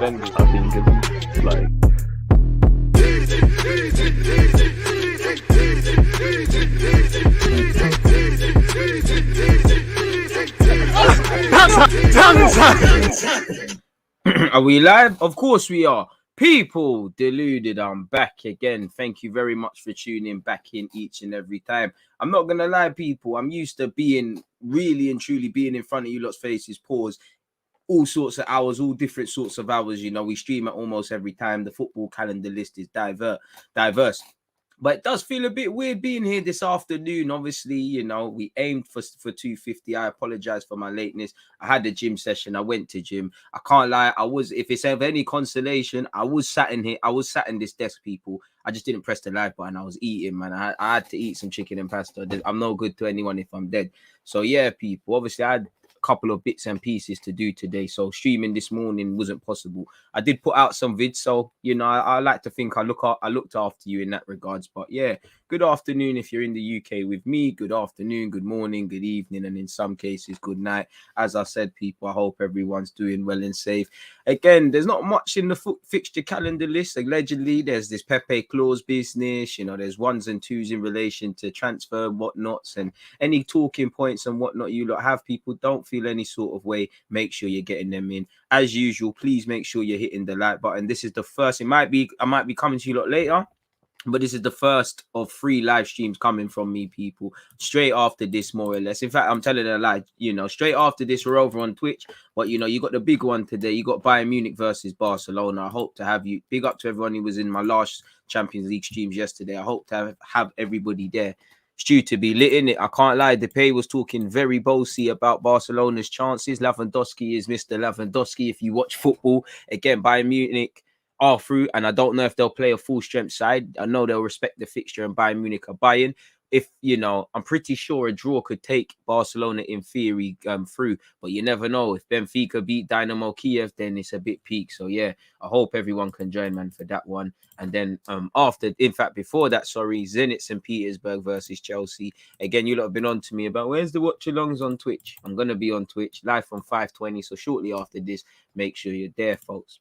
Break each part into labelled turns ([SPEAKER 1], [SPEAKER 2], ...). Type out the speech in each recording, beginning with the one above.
[SPEAKER 1] defenders, I think, it's like.
[SPEAKER 2] Are we live? Of course we are. People, Deluded, I'm back again. Thank you very much for tuning back in each and every time. I'm not gonna lie, people, I'm used to being really and truly being in front of you lot's faces, pause, all sorts of hours, all different sorts of hours. You know, we stream at almost every time. The football calendar list is diverse. But it does feel a bit weird being here this afternoon. Obviously, you know, we aimed for 2:50. I apologize for my lateness. I had a gym session. I went to gym. I can't lie. If it's of any consolation, I was sat in here. I was sat in this desk, people. I just didn't press the live button. I was eating, man. I had to eat some chicken and pasta. I'm no good to anyone if I'm dead. So yeah, people. Obviously, I had couple of bits and pieces to do today, so streaming this morning wasn't possible. I did put out some vids, so you know, I like to think I looked after you in that regards. But yeah, good afternoon if you're in the UK with me, good afternoon, good morning, good evening, and in some cases good night. As I said, people, I hope everyone's doing well and safe. Again, there's not much in the fixture calendar list. Allegedly there's this Pepe clause business, you know, there's ones and twos in relation to transfer whatnots, and any talking points and whatnot you lot have. People, don't feel any sort of way. Make sure you're getting them in. As usual, please make sure you're hitting the like button. This is the first. I might be coming to you lot later, but this is the first of 3 live streams coming from me, people. Straight after this, more or less. In fact, I'm telling a lie. You know, straight after this, we're over on Twitch. But, you know, you got the big one today. You got Bayern Munich versus Barcelona. I hope to have you. Big up to everyone who was in my last Champions League streams yesterday. I hope to have everybody there. It's due to be lit in it. I can't lie. Depay was talking very bossy about Barcelona's chances. Lewandowski is Mr. Lewandowski. If you watch football, again, Bayern Munich are through, and I don't know if they'll play a full strength side. I know they'll respect the fixture, and Bayern Munich are buying. If you know, I'm pretty sure a draw could take Barcelona in theory through, but you never know. If Benfica beat Dynamo Kiev, then it's a bit peak. So yeah, I hope everyone can join, man, for that one. And then before that, Zenit St. Petersburg versus Chelsea. Again, you lot have been on to me about where's the watch alongs on Twitch. I'm gonna be on Twitch live from 5:20. So shortly after this, make sure you're there, folks.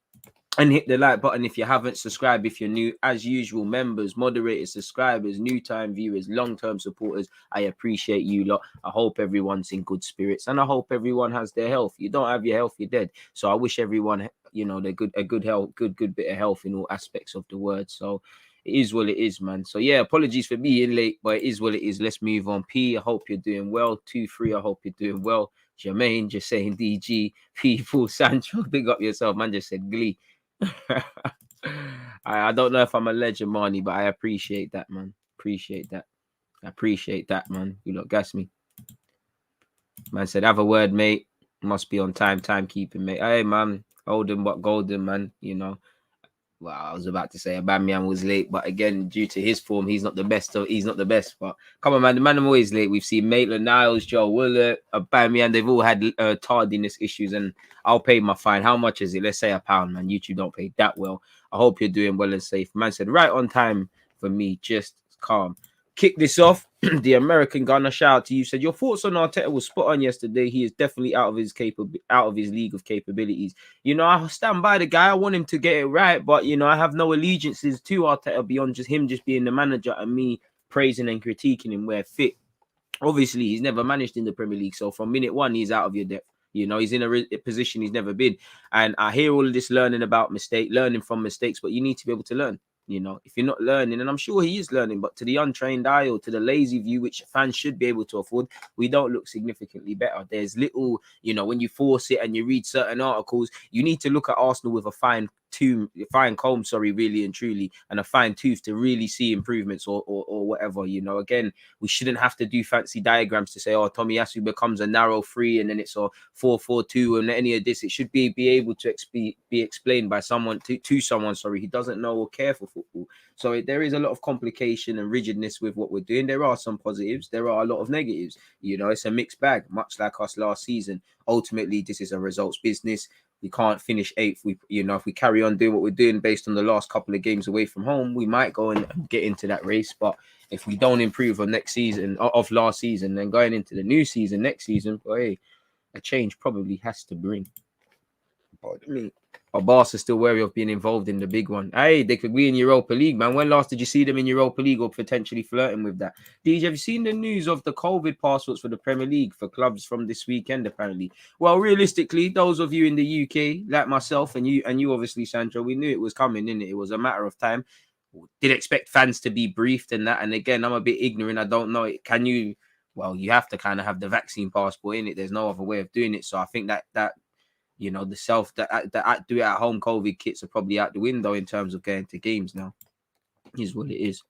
[SPEAKER 2] And hit the like button if you haven't subscribed. If you're new, as usual, members, moderators, subscribers, new time viewers, long-term supporters, I appreciate you lot. I hope everyone's in good spirits, and I hope everyone has their health. You don't have your health, you're dead. So I wish everyone, you know, a good health, good bit of health in all aspects of the word. So it is what it is, man. So yeah, apologies for being late, but it is what it is. Let's move on. P, I hope you're doing well. 2-3, I hope you're doing well. Jermaine just saying DG. People, Sancho, big up yourself, man. Just said Glee. I don't know if I'm a legend, Marnie, but I appreciate that, man. Appreciate that, man. You lot gas me. Man said, have a word, mate. Must be on timekeeping, mate. Hey, man, Holden but golden, man. You know. Well, I was about to say Aubameyang was late, but again, due to his form, he's not the best. But come on, man, the man I'm always late. We've seen Maitland-Niles, Joe Willett, Aubameyang. They've all had tardiness issues, and I'll pay my fine. How much is it? Let's say £1, man. YouTube don't pay that well. I hope you're doing well and safe. Man said, right on time for me. Just calm. Kick this off. The American Gunner, shout out to you. Said your thoughts on Arteta was spot on yesterday. He is definitely out of his league of capabilities. You know, I stand by the guy. I want him to get it right, but you know, I have no allegiances to Arteta beyond just him just being the manager and me praising and critiquing him where fit. Obviously, he's never managed in the Premier League, so from minute one, he's out of your depth. You know, he's in a position he's never been. And I hear all of this learning from mistakes, but you need to be able to learn. You know, if you're not learning, and I'm sure he is learning, but to the untrained eye or to the lazy view, which fans should be able to afford, we don't look significantly better. There's little, you know, when you force it and you read certain articles, you need to look at Arsenal with a fine comb, really and truly, and a fine tooth to really see improvements or whatever. You know, again, we shouldn't have to do fancy diagrams to say, oh, Tomiyasu becomes a narrow 3 and then it's a 4-4-2 and any of this. It should be able to be explained by someone to someone who doesn't know or care for football. So there is a lot of complication and rigidness with what we're doing. There are some positives, there are a lot of negatives. You know, it's a mixed bag, much like us last season. Ultimately, this is a results business. We can't finish 8th. If we carry on doing what we're doing based on the last couple of games away from home, we might go and get into that race. But if we don't improve on next season, of last season, then going into the new season, next season, a change probably has to bring. Pardon me. But Barca's still wary of being involved in the big one. Hey, they could be in Europa League, man. When last did you see them in Europa League or potentially flirting with that? DJ, have you seen the news of the COVID passports for the Premier League for clubs from this weekend, apparently? Well, realistically, those of you in the UK, like myself and you obviously, Sandro, we knew it was coming, didn't it? It was a matter of time. Did expect fans to be briefed and that. And again, I'm a bit ignorant. I don't know. Can you... Well, you have to kind of have the vaccine passport in it. There's no other way of doing it. So I think that you know, the do it at home COVID kits are probably out the window in terms of going to games now. Is what it is.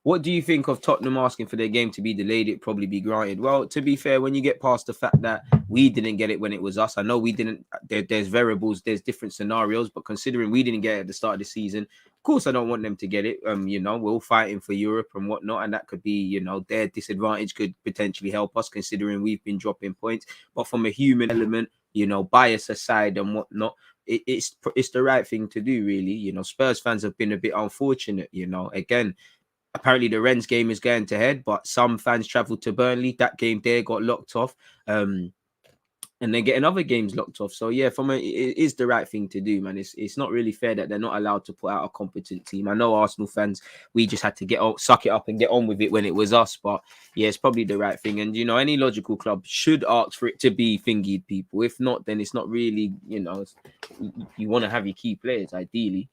[SPEAKER 2] What do you think of Tottenham asking for their game to be delayed? It'd probably be granted. Well, to be fair, when you get past the fact that we didn't get it when it was us, I know we didn't. There's variables, there's different scenarios, but considering we didn't get it at the start of the season, of course, I don't want them to get it. You know, we're all fighting for Europe and whatnot, and that could be, you know, their disadvantage could potentially help us, considering we've been dropping points. But from a human element, you know, bias aside and whatnot, it's the right thing to do, really. You know, Spurs fans have been a bit unfortunate. You know, again. Apparently the Rennes game is going to head, but some fans travelled to Burnley. That game there got locked off. And they're getting other games locked off. So yeah, it is the right thing to do, man. It's not really fair that they're not allowed to put out a competent team. I know Arsenal fans, we just had to suck it up and get on with it when it was us. But yeah, it's probably the right thing. And you know, any logical club should ask for it to be thingied, people. If not, then it's not really, you know, you want to have your key players ideally.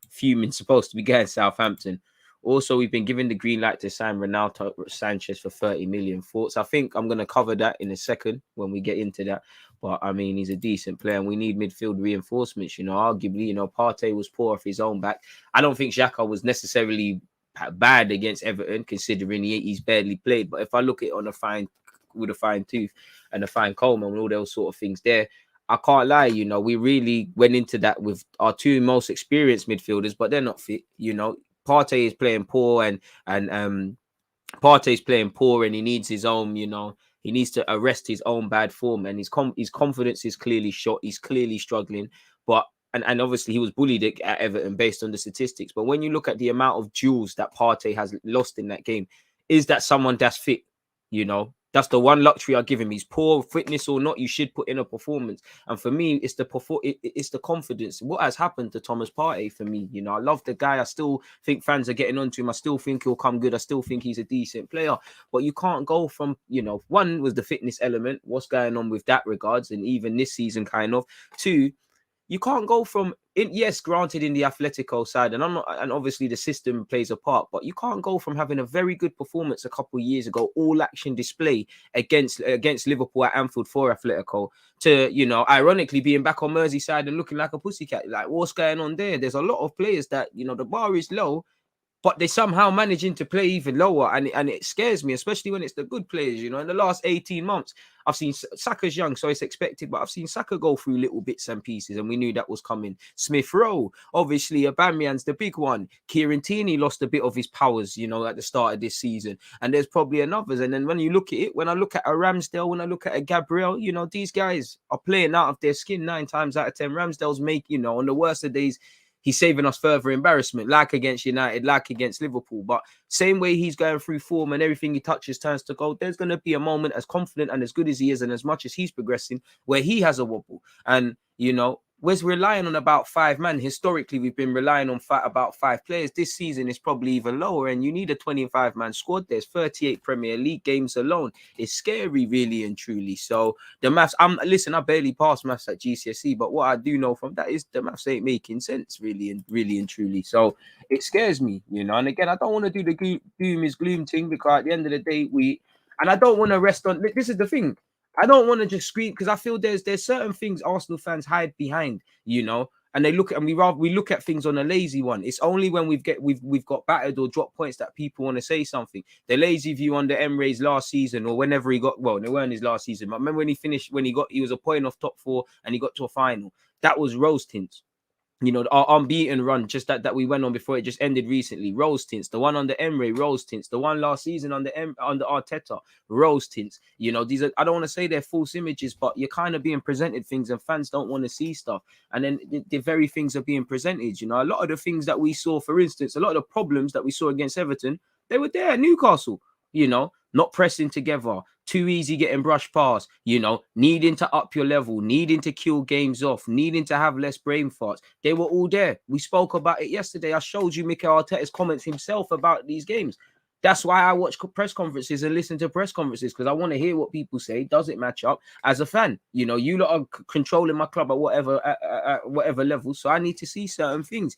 [SPEAKER 2] Fuming's supposed to be going Southampton. Also, we've been given the green light to sign Ronaldo Sanchez for 30 million. Thoughts? I think I'm going to cover that in a second when we get into that. But, I mean, he's a decent player and we need midfield reinforcements. You know, arguably, you know, Partey was poor off his own back. I don't think Xhaka was necessarily bad against Everton, considering he's barely played. But if I look at it with a fine tooth and a fine comb and all those sort of things there, I can't lie, you know, we really went into that with our two most experienced midfielders, but they're not fit, you know. Partey is playing poor and Partey's playing poor and he needs his own, you know, he needs to arrest his own bad form and his confidence is clearly shot. He's clearly struggling, but and obviously he was bullied at Everton based on the statistics. But when you look at the amount of duels that Partey has lost in that game, is that someone that's fit? You know, that's the one luxury I give him. He's poor, fitness or not, you should put in a performance. And for me, it's the confidence. What has happened to Thomas Partey for me? You know, I love the guy. I still think fans are getting onto him. I still think he'll come good. I still think he's a decent player. But you can't go from, you know, one was the fitness element. What's going on with that regards? And even this season, kind of. Two, you can't go from yes, granted in the Atletico side, and obviously the system plays a part, but you can't go from having a very good performance a couple of years ago, all action display against Liverpool at Anfield for Atletico, to, you know, ironically being back on Merseyside and looking like a pussycat. Like, what's going on there? There's a lot of players that, you know, the bar is low, but they somehow managing to play even lower, and it scares me, especially when it's the good players. You know, in the last 18 months, I've seen Saka's young, so it's expected, but I've seen Saka go through little bits and pieces, and we knew that was coming. Smith Rowe, obviously, Aubameyang's the big one. Kieran Tierney lost a bit of his powers, you know, at the start of this season, and there's probably another. And then when you look at it, when I look at a Ramsdale, when I look at a Gabriel, you know, these guys are playing out of their skin 9 times out of 10. Ramsdale's you know, on the worst of days, he's saving us further embarrassment, like against United, like against Liverpool. But same way he's going through form and everything he touches turns to gold, there's going to be a moment, as confident and as good as he is and as much as he's progressing, where he has a wobble. And, you know, we're relying on about 5 men. Historically, we've been relying on about 5 players. This season is probably even lower, and you need a 25-man squad. There's 38 Premier League games alone. It's scary, really and truly. So the maths, I barely passed maths at GCSE, but what I do know from that is the maths ain't making sense, really and truly. So it scares me, you know. And again, I don't want to do the doom is gloom thing, because at the end of the day, and I don't want to rest on. This is the thing. I don't want to just scream, because I feel there's certain things Arsenal fans hide behind, you know, and they look at, and we look at things on a lazy one. It's only when we've got battered or dropped points that people want to say something. The lazy view under Emre's last season, or whenever he got, well, they weren't his last season, but remember when he was a point off top 4 and he got to a final. That was rose tints. You know, our unbeaten run, just that we went on before it just ended recently, rose tints. The one under Emre, rose tints. The one last season under Arteta, rose tints. You know, these are, I don't want to say they're false images, but you're kind of being presented things and fans don't want to see stuff. And then the very things are being presented. You know, a lot of the things that we saw, for instance, a lot of the problems that we saw against Everton, they were there at Newcastle. You know, not pressing together, too easy getting brushed past, needing to up your level, needing to kill games off, needing to have less brain farts. They were all there. We spoke about it yesterday. I showed you Mikel Arteta's comments himself about these games. That's why I watch press conferences and listen to press conferences, because I want to hear what people say. Does it match up? As a fan, you lot are controlling my club at whatever level, so I need to see certain things.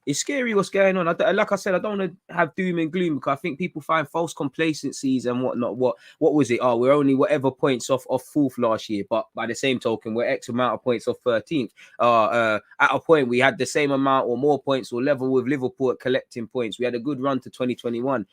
[SPEAKER 2] It's scary what's going on. Like I said, I don't want to have doom and gloom, because I think people find false complacencies and whatnot. What was it? Oh, we're only whatever points off fourth last year, but by the same token, we're X amount of points off 13th. At a point, we had the same amount or more points or level with Liverpool at collecting points. We had a good run to 2021.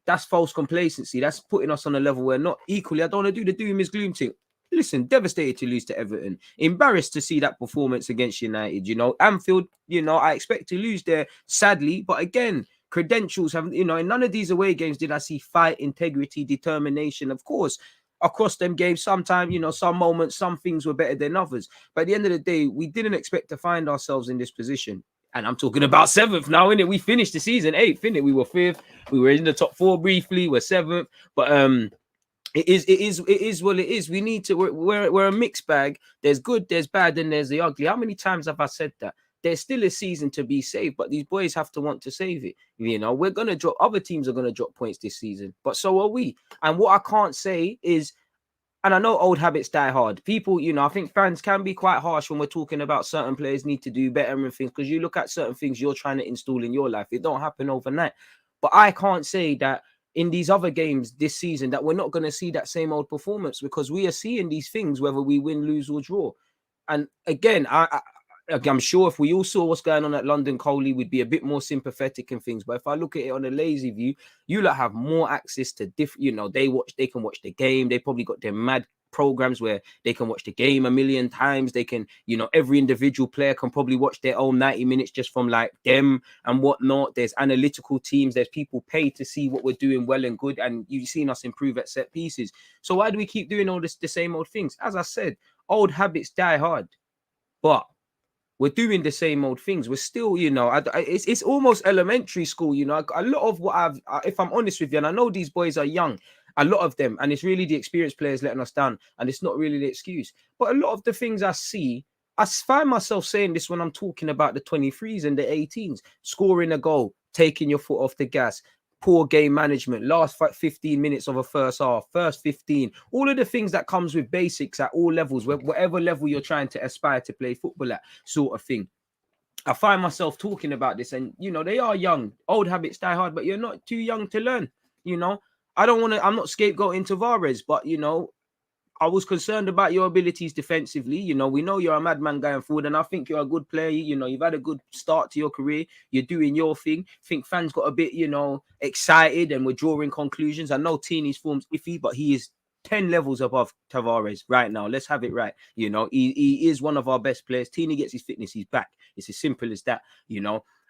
[SPEAKER 2] That's false complacency. That's putting us on a level where not equally. I don't want to do the doom is gloom thing. Listen, devastated to lose to Everton. Embarrassed to see that performance against United. Anfield, I expect to lose there, sadly. But again, credentials have, in none of these away games did I see fight, integrity, determination. Of course, across them games, sometimes, some moments, some things were better than others. But at the end of the day, we didn't expect to find ourselves in this position. And I'm talking about 7th now, innit? We finished the season 8th, innit? We were 5th. We were in the top 4 briefly. We're 7th. But it is what it is. We need to. We're a mixed bag. There's good, there's bad, and there's the ugly. How many times have I said that? There's still a season to be saved, but these boys have to want to save it. We're gonna drop. Other teams are gonna drop points this season, but so are we. And what I can't say is, and I know old habits die hard. People, I think fans can be quite harsh when we're talking about certain players need to do better and things, because you look at certain things you're trying to install in your life. It don't happen overnight. But I can't say that in these other games this season that we're not going to see that same old performance, because we are seeing these things whether we win, lose or draw. And again, I'm sure if we all saw what's going on at London Coley, we'd be a bit more sympathetic and things. But if I look at it on a lazy view, you lot have more access to different, they can watch the game. They probably got their mad programs where they can watch the game a million times. They can, every individual player can probably watch their own 90 minutes just from like them and whatnot. There's analytical teams. There's people paid to see what we're doing well and good. And you've seen us improve at set pieces. So why do we keep doing all this, the same old things? As I said, old habits die hard, but we're doing the same old things. We're still, it's almost elementary school. A lot of what if I'm honest with you, and I know these boys are young, a lot of them, and it's really the experienced players letting us down, and it's not really the excuse. But a lot of the things I see, I find myself saying this when I'm talking about the 23s and the 18s, scoring a goal, taking your foot off the gas, poor game management, last 15 minutes of a first half, first 15, all of the things that comes with basics at all levels, whatever level you're trying to aspire to play football at, sort of thing. I find myself talking about this, and they are young. Old habits die hard, but you're not too young to learn. I'm not scapegoating Tavares, but I was concerned about your abilities defensively. We know you're a madman going forward, and I think you're a good player. You've had a good start to your career. You're doing your thing. I think fans got a bit, excited, and we're drawing conclusions. I know Tini's form's iffy, but he is 10 levels above Tavares right now. Let's have it right. He is one of our best players. Tini gets his fitness, he's back. It's as simple as that.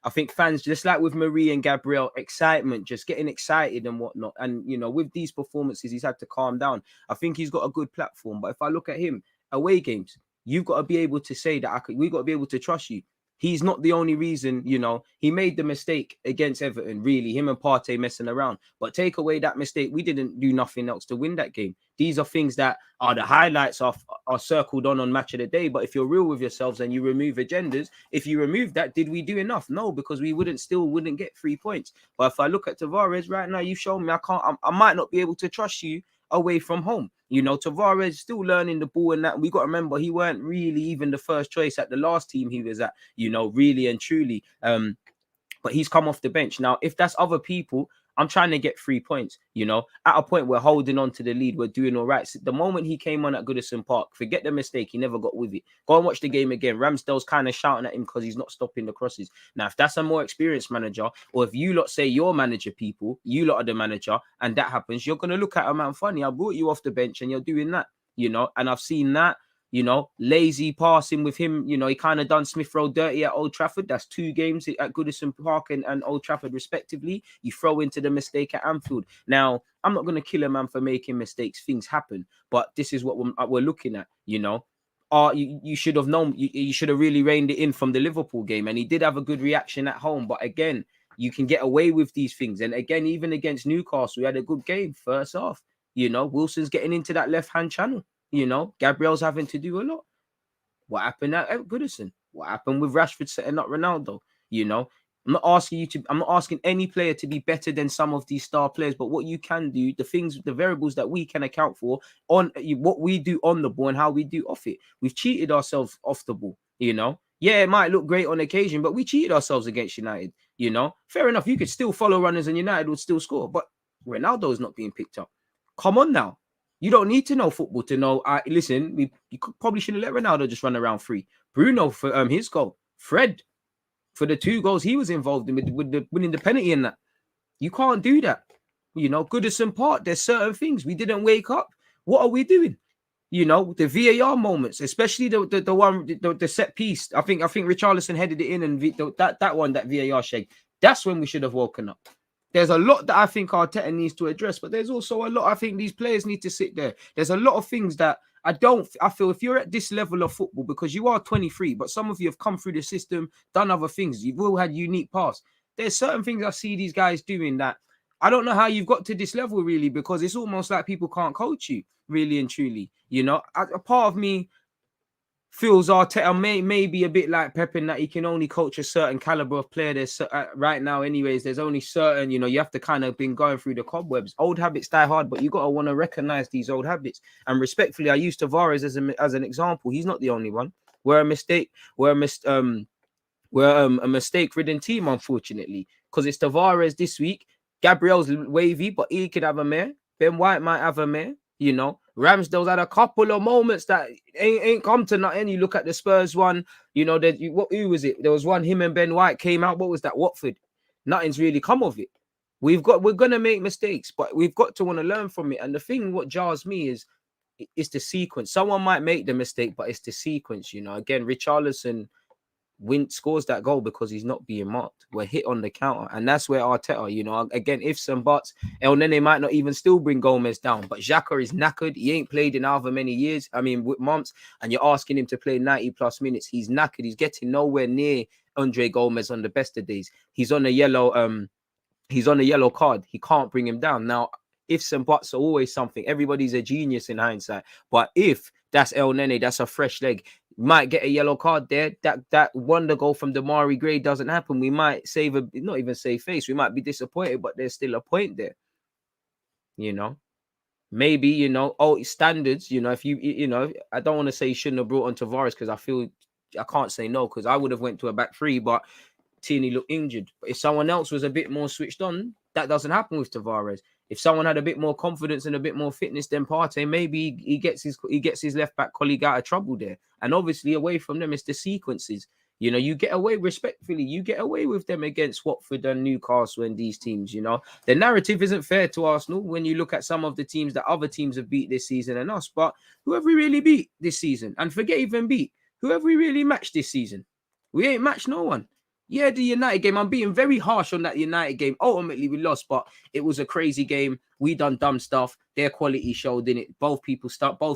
[SPEAKER 2] I think fans, just like with Marie and Gabriel, excitement, just getting excited and whatnot. And, with these performances, he's had to calm down. I think he's got a good platform. But if I look at him, away games, you've got to be able to say that we've got to be able to trust you. He's not the only reason, he made the mistake against Everton, really, him and Partey messing around. But take away that mistake, we didn't do nothing else to win that game. These are things that are the highlights are circled on Match of the Day. But if you're real with yourselves and you remove agendas, if you remove that, did we do enough? No, because we wouldn't get 3 points. But if I look at Tavares right now, you've shown me I might not be able to trust you away from home. Tavares still learning the ball, and that we got to remember he weren't really even the first choice at the last team he was at, really and truly. But he's come off the bench. Now, if that's other people, I'm trying to get 3 points. At a point we're holding on to the lead, we're doing all right. So the moment he came on at Goodison Park, forget the mistake, he never got with it. Go and watch the game again. Ramsdale's kind of shouting at him because he's not stopping the crosses. Now, if that's a more experienced manager, or if you lot say you're manager people, you lot are the manager, and that happens, you're going to look at a man funny. I brought you off the bench and you're doing that, and I've seen that. Lazy passing with him. He kind of done Smith Rowe dirty at Old Trafford. That's 2 games at Goodison Park and Old Trafford, respectively. You throw into the mistake at Anfield. Now, I'm not going to kill a man for making mistakes. Things happen. But this is what we're looking at, you should have known. You should have really reined it in from the Liverpool game. And he did have a good reaction at home. But again, you can get away with these things. And again, even against Newcastle, we had a good game first half. Wilson's getting into that left-hand channel. Gabriel's having to do a lot. What happened at Goodison? What happened with Rashford setting up Ronaldo? I'm not asking any player to be better than some of these star players, but what you can do, the variables that we can account for on what we do on the ball and how we do off it. We've cheated ourselves off the ball, Yeah, it might look great on occasion, but we cheated ourselves against United, Fair enough, you could still follow runners and United would still score, but Ronaldo's not being picked up. Come on now. You don't need to know football to know. Listen, you probably shouldn't let Ronaldo just run around free. Bruno for his goal. Fred for the 2 goals he was involved in with winning the penalty in that. You can't do that. Goodison Park, there's certain things. We didn't wake up. What are we doing? The VAR moments, especially the one, the set piece. I think Richarlison headed it in, and that VAR shake. That's when we should have woken up. There's a lot that I think Arteta needs to address, but there's also a lot I think these players need to sit there. There's a lot of things that I feel if you're at this level of football, because you are 23, but some of you have come through the system, done other things. You've all had unique paths. There's certain things I see these guys doing that I don't know how you've got to this level, really, because it's almost like people can't coach you, really and truly. A part of me feels Arteta may be a bit like Pep in that he can only coach a certain caliber of player. There's right now, anyways, there's only certain, you have to kind of been going through the cobwebs. Old habits die hard, but you got to want to recognize these old habits. And respectfully, I use Tavares as an example. He's not the only one. We're a mistake-ridden team, unfortunately, because it's Tavares this week. Gabriel's wavy, but he could have a mare. Ben White might have a mare. Ramsdale's had a couple of moments that ain't come to nothing. You look at the Spurs one, who was it? There was one, him and Ben White came out. What was that? Watford. Nothing's really come of it. We're going to make mistakes, but we've got to want to learn from it. And the thing, what jars me is the sequence. Someone might make the mistake, but it's the sequence, Again, Richarlison scores that goal because he's not being marked. We're hit on the counter, and that's where Arteta, again, ifs and buts. Elneny might not even still bring Gomez down, but Xhaka is knackered. He ain't played in however many years, months, and you're asking him to play 90 plus minutes. He's knackered. He's getting nowhere near Andre Gomez on the best of days. He's on a yellow card. He can't bring him down. Now, ifs and buts are always something. Everybody's a genius in hindsight, but if that's Elneny, that's a fresh leg. Might get a yellow card there. That wonder goal from Damari Gray doesn't happen. We might not even save face. We might be disappointed, but there's still a point there. Maybe, it's standards. If I don't want to say you shouldn't have brought on Tavares because I can't say no because I would have went to a back 3, but Tierney looked injured. But if someone else was a bit more switched on, that doesn't happen with Tavares. If someone had a bit more confidence and a bit more fitness than Partey, maybe he gets his left back colleague out of trouble there. And obviously, away from them, it's the sequences. You get away respectfully. You get away with them against Watford and Newcastle and these teams. The narrative isn't fair to Arsenal when you look at some of the teams that other teams have beat this season and us. But whoever we really beat this season, and forget even beat, whoever we really matched this season, we ain't matched no one. Yeah, the United game, I'm being very harsh on that United game. Ultimately, we lost, but it was a crazy game. We done dumb stuff. Their quality showed in it. Both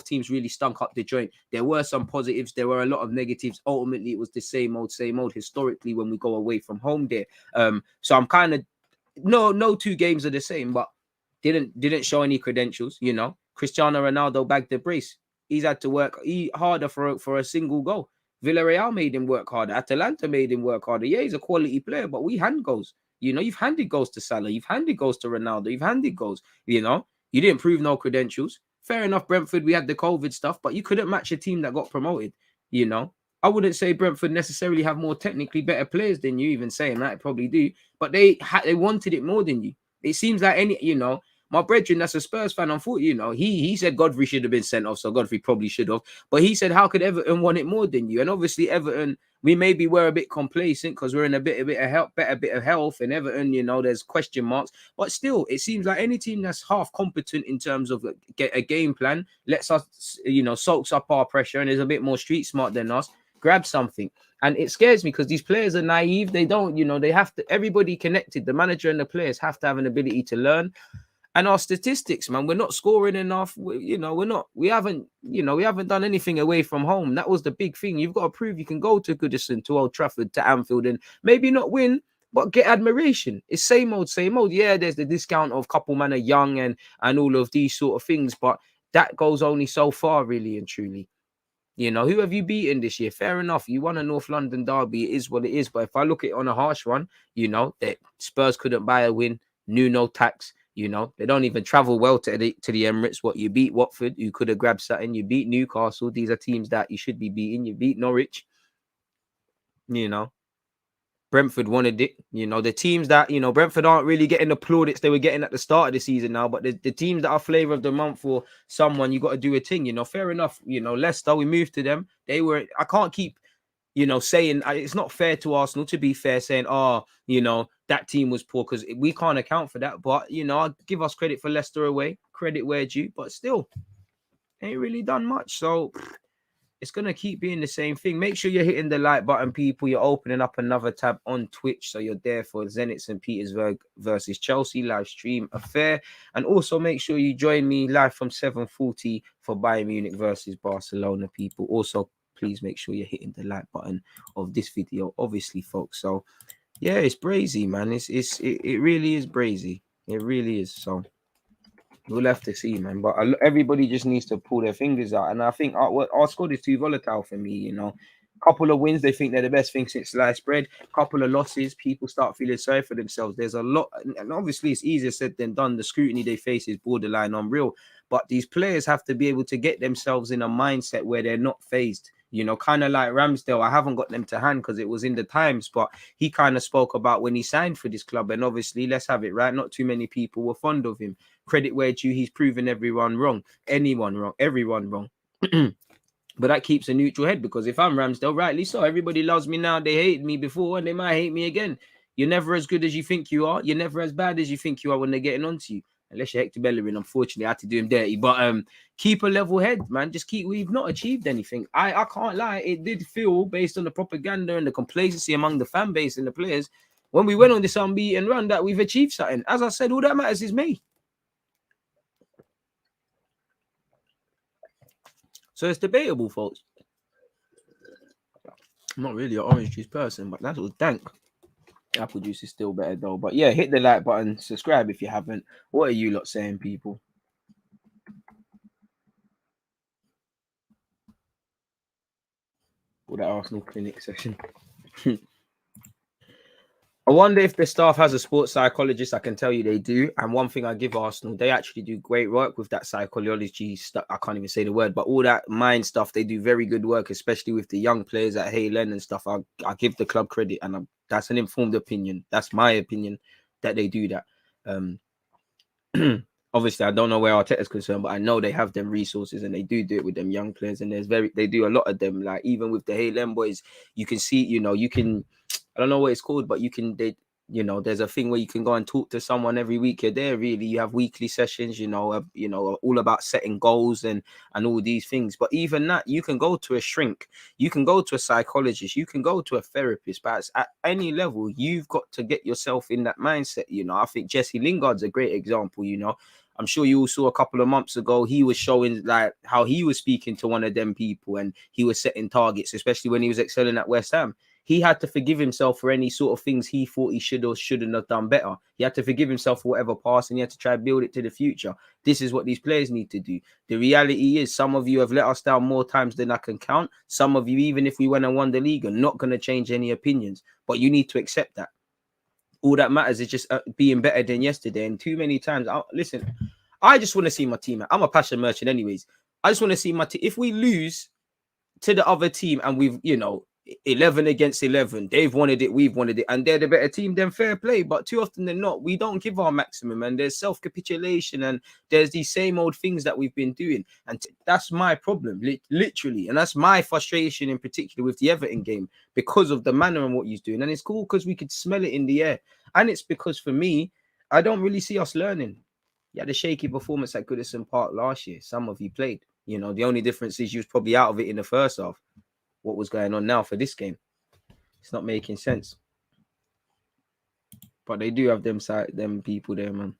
[SPEAKER 2] teams really stunk up the joint. There were some positives. There were a lot of negatives. Ultimately, it was the same old historically when we go away from home there. So I'm kind of, no 2 games are the same, but didn't show any credentials, Cristiano Ronaldo bagged the brace. He's had to work harder for a single goal. Villarreal made him work harder. Atalanta made him work harder. Yeah, he's a quality player, but we hand goals. You've handed goals to Salah. You've handed goals to Ronaldo. You've handed goals. You didn't prove no credentials. Fair enough, Brentford, we had the COVID stuff, but you couldn't match a team that got promoted. I wouldn't say Brentford necessarily have more technically better players than you, even saying that, probably do, but they wanted it more than you. It seems like my brethren, that's a Spurs fan, unfortunately, he said Godfrey should have been sent off, so Godfrey probably should have. But he said, how could Everton want it more than you? And obviously, Everton, we maybe were a bit complacent because we're in a bit of health, and Everton, there's question marks. But still, it seems like any team that's half competent in terms of a game plan lets us, soaks up our pressure and is a bit more street smart than us, grab something. And it scares me because these players are naive. They don't, they have to. Everybody connected, the manager and the players have to have an ability to learn. And our statistics, man, we're not scoring enough. We haven't done anything away from home. That was the big thing. You've got to prove you can go to Goodison, to Old Trafford, to Anfield, and maybe not win, but get admiration. It's same old, same old. Yeah, there's the discount of couple man are young and all of these sort of things, but that goes only so far, really and truly. You know, who have you beaten this year? Fair enough. You won a North London derby. It is what it is. But if I look at it on a harsh one, you know, that Spurs couldn't buy a win. Nuno tax. You know, they don't even travel well to the Emirates. What, you beat Watford, you could have grabbed something. You beat Newcastle. These are teams that you should be beating. You beat Norwich. You know, Brentford wanted it. You know, the teams that, you know, Brentford aren't really getting the plaudits they were getting at the start of the season now, but the teams that are flavour of the month for someone, you got to do a thing, you know. Fair enough. You know, Leicester, we moved to them. They were, I can't keep, you know, saying it's not fair to Arsenal, to be fair, saying, oh, you know, that team was poor, because we can't account for that. But, you know, I'll give us credit for Leicester away, credit where due, but still, ain't really done much. So it's going to keep being the same thing. Make sure you're hitting the like button, people. You're opening up another tab on Twitch, so you're there for Zenit St. Petersburg versus Chelsea live stream affair. And also make sure you join me live from 7:40 for Bayern Munich versus Barcelona, people. Also, please make sure you're hitting the like button of this video, obviously, folks. So, yeah, it's brazy, man. It really is brazy. It really is. So we'll have to see, man. But everybody just needs to pull their fingers out. And I think our squad is too volatile for me, you know. Couple of wins, they think they're the best thing since sliced bread. Couple of losses, people start feeling sorry for themselves. There's a lot, and obviously it's easier said than done. The scrutiny they face is borderline unreal. But these players have to be able to get themselves in a mindset where they're not phased. You know, kind of like Ramsdale. I haven't got them to hand because it was in the Times, but he kind of spoke about when he signed for this club. And obviously, let's have it right, not too many people were fond of him. Credit where due, he's proven everyone wrong. Anyone wrong, everyone wrong. But that keeps a neutral head, because if I'm Ramsdale, rightly so, everybody loves me now. They hated me before and they might hate me again. You're never as good as you think you are. You're never as bad as you think you are when they're getting onto you. Unless you're Hector Bellerin, unfortunately, I had to do him dirty. But keep a level head, man. Just keep. We've not achieved anything. I can't lie. It did feel, based on the propaganda and the complacency among the fan base and the players, when we went on this unbeaten run, that we've achieved something. As I said, all that matters is me. So it's debatable, folks. I'm not really an orange juice person, but that's all dank. Apple juice is still better though. But yeah, hit the like button, subscribe if you haven't. What are you lot saying, people? For that Arsenal clinic session. I wonder if the staff has a sports psychologist. I can tell you they do. And one thing I give Arsenal, they actually do great work with that psychology stuff. I can't even say the word, but all that mind stuff, they do very good work, especially with the young players at Haylen and stuff. I give the club credit, and that's an informed opinion. That's my opinion that they do that. Obviously, I don't know where Arteta's concerned, but I know they have them resources and they do it with them young players. And they do a lot of them. Like even with the Haylen boys, you can see, you know, you can. I don't know what it's called, but there's a thing where you can go and talk to someone every week. You're there, really. You have weekly sessions, all about setting goals and all these things. But even that, you can go to a shrink, you can go to a psychologist, you can go to a therapist. But at any level, you've got to get yourself in that mindset. You know, I think Jesse Lingard's a great example. You know, I'm sure you all saw a couple of months ago, he was showing like how he was speaking to one of them people and he was setting targets, especially when he was excelling at West Ham. He had to forgive himself for any sort of things he thought he should or shouldn't have done better. He had to forgive himself for whatever past, and he had to try and build it to the future. This is what these players need to do. The reality is some of you have let us down more times than I can count. Some of you, even if we went and won the league, are not going to change any opinions. But you need to accept that. All that matters is just being better than yesterday. And too many times, listen, I just want to see my team. I'm a passion merchant anyways. I just want to see my team. If we lose to the other team and we've, 11 against 11, they've wanted it, we've wanted it, and they're the better team, then fair play. But too often than not, we don't give our maximum, and there's self-capitulation, and there's these same old things that we've been doing. And that's my problem, literally. And that's my frustration in particular with the Everton game, because of the manner and what he's doing. And it's cool because we could smell it in the air. And it's because, for me, I don't really see us learning. You had a shaky performance at Goodison Park last year. Some of you played. You know, the only difference is you was probably out of it in the first half. What was going on now for this game? It's not making sense. But they do have them people there, man.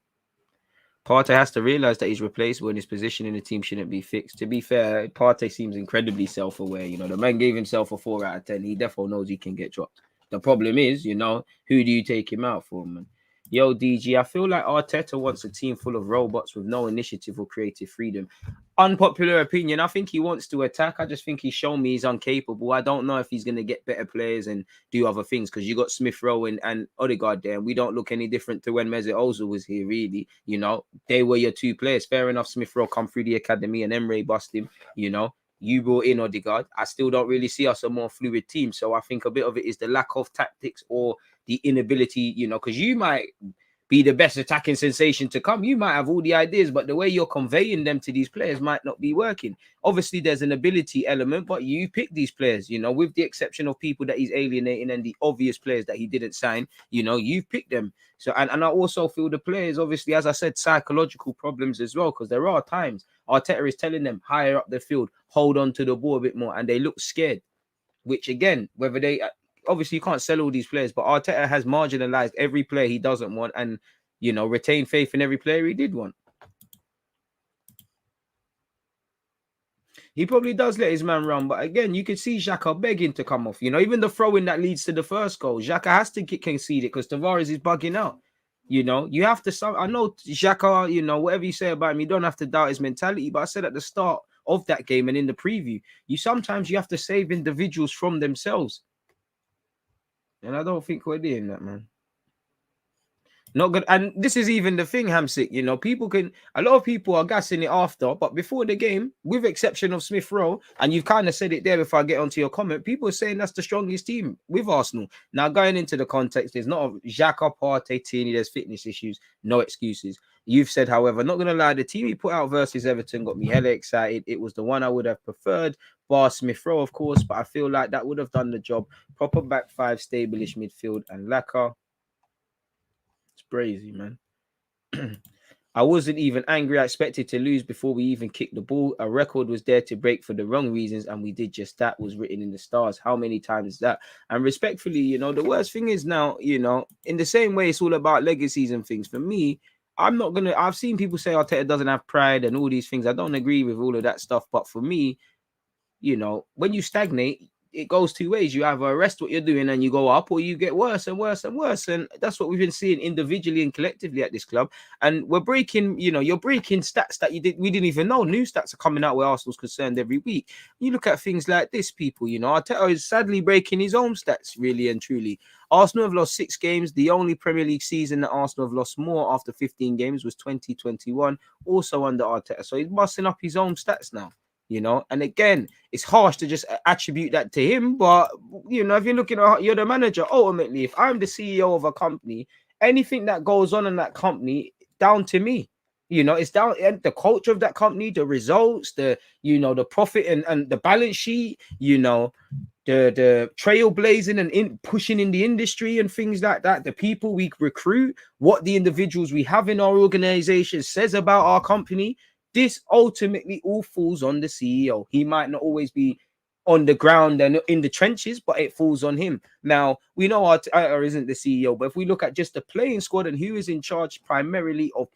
[SPEAKER 2] Partey has to realize that he's replaceable and his position in the team shouldn't be fixed. To be fair, Partey seems incredibly self-aware. You know, the man gave himself a 4 out of 10. He definitely knows he can get dropped. The problem is, you know, who do you take him out for, man? Yo, DG, I feel like Arteta wants a team full of robots with no initiative or creative freedom. Unpopular opinion, I think he wants to attack. I just think he's shown me he's incapable. I don't know if he's going to get better players and do other things, because you got Smith Rowe and Odegaard there, and we don't look any different to when Mesut Ozil was here, really. You know, they were your two players. Fair enough, Smith Rowe come through the academy and Emre bust him, you know. You brought in Odegaard. I still don't really see us a more fluid team. So I think a bit of it is the lack of tactics or the inability, you know, because you might be the best attacking sensation to come. You might have all the ideas, but the way you're conveying them to these players might not be working. Obviously, there's an ability element, but you pick these players, you know, with the exception of people that he's alienating and the obvious players that he didn't sign, you know, you've picked them. So, and I also feel the players, obviously, as I said, psychological problems as well, because there are times Arteta is telling them higher up the field, hold on to the ball a bit more, and they look scared, which again, whether they obviously you can't sell all these players, but Arteta has marginalized every player he doesn't want and, you know, retained faith in every player he did want. He probably does let his man run, but again, you can see Xhaka begging to come off. You know, even the throw-in that leads to the first goal, Xhaka has to concede it because Tavares is bugging out. You know, you have to. I know Xhaka, you know, whatever you say about him, you don't have to doubt his mentality. But I said at the start of that game and in the preview, you have to save individuals from themselves. And I don't think we're doing that, man. Not good. And this is even the thing, Hamsik, you know, a lot of people are gassing it after, but before the game, with exception of Smith Rowe, and you've kind of said it there before I get onto your comment, people are saying that's the strongest team with Arsenal. Now, going into the context, there's not a Xhaka, Partey, Tierney, there's fitness issues, no excuses. You've said, however, not going to lie, the team he put out versus Everton got me hella excited. It was the one I would have preferred, bar Smith Rowe, of course, but I feel like that would have done the job. Proper back five, stable-ish midfield, and Laka. It's crazy, man. I wasn't even angry. I expected to lose before we even kicked the ball. A record was there to break for the wrong reasons, and we did just that. Was written in the stars. How many times is that? And respectfully, you know, the worst thing is now, you know, in the same way it's all about legacies and things. For me, I've seen people say Arteta doesn't have pride and all these things. I don't agree with all of that stuff. But for me, you know, when you stagnate, it goes two ways. You either arrest what you're doing and you go up, or you get worse and worse and worse. And that's what we've been seeing individually and collectively at this club. And we're breaking, you know, you're breaking stats that we didn't even know. New stats are coming out where Arsenal's concerned every week. You look at things like this, people, you know, Arteta is sadly breaking his own stats, really and truly. Arsenal have lost 6 games. The only Premier League season that Arsenal have lost more after 15 games was 2021, also under Arteta. So he's busting up his own stats now. You know, and again, it's harsh to just attribute that to him. But, you know, if you're looking at, you're the manager, ultimately, if I'm the CEO of a company, anything that goes on in that company, down to me. You know, it's down and the culture of that company, the results, the, you know, the profit and the balance sheet, you know, the trailblazing and in pushing in the industry and things like that, the people we recruit, what the individuals we have in our organization says about our company. This ultimately all falls on the CEO. He might not always be on the ground and in the trenches, but it falls on him. Now, we know Arteta isn't the CEO, but if we look at just the playing squad and who is in charge primarily of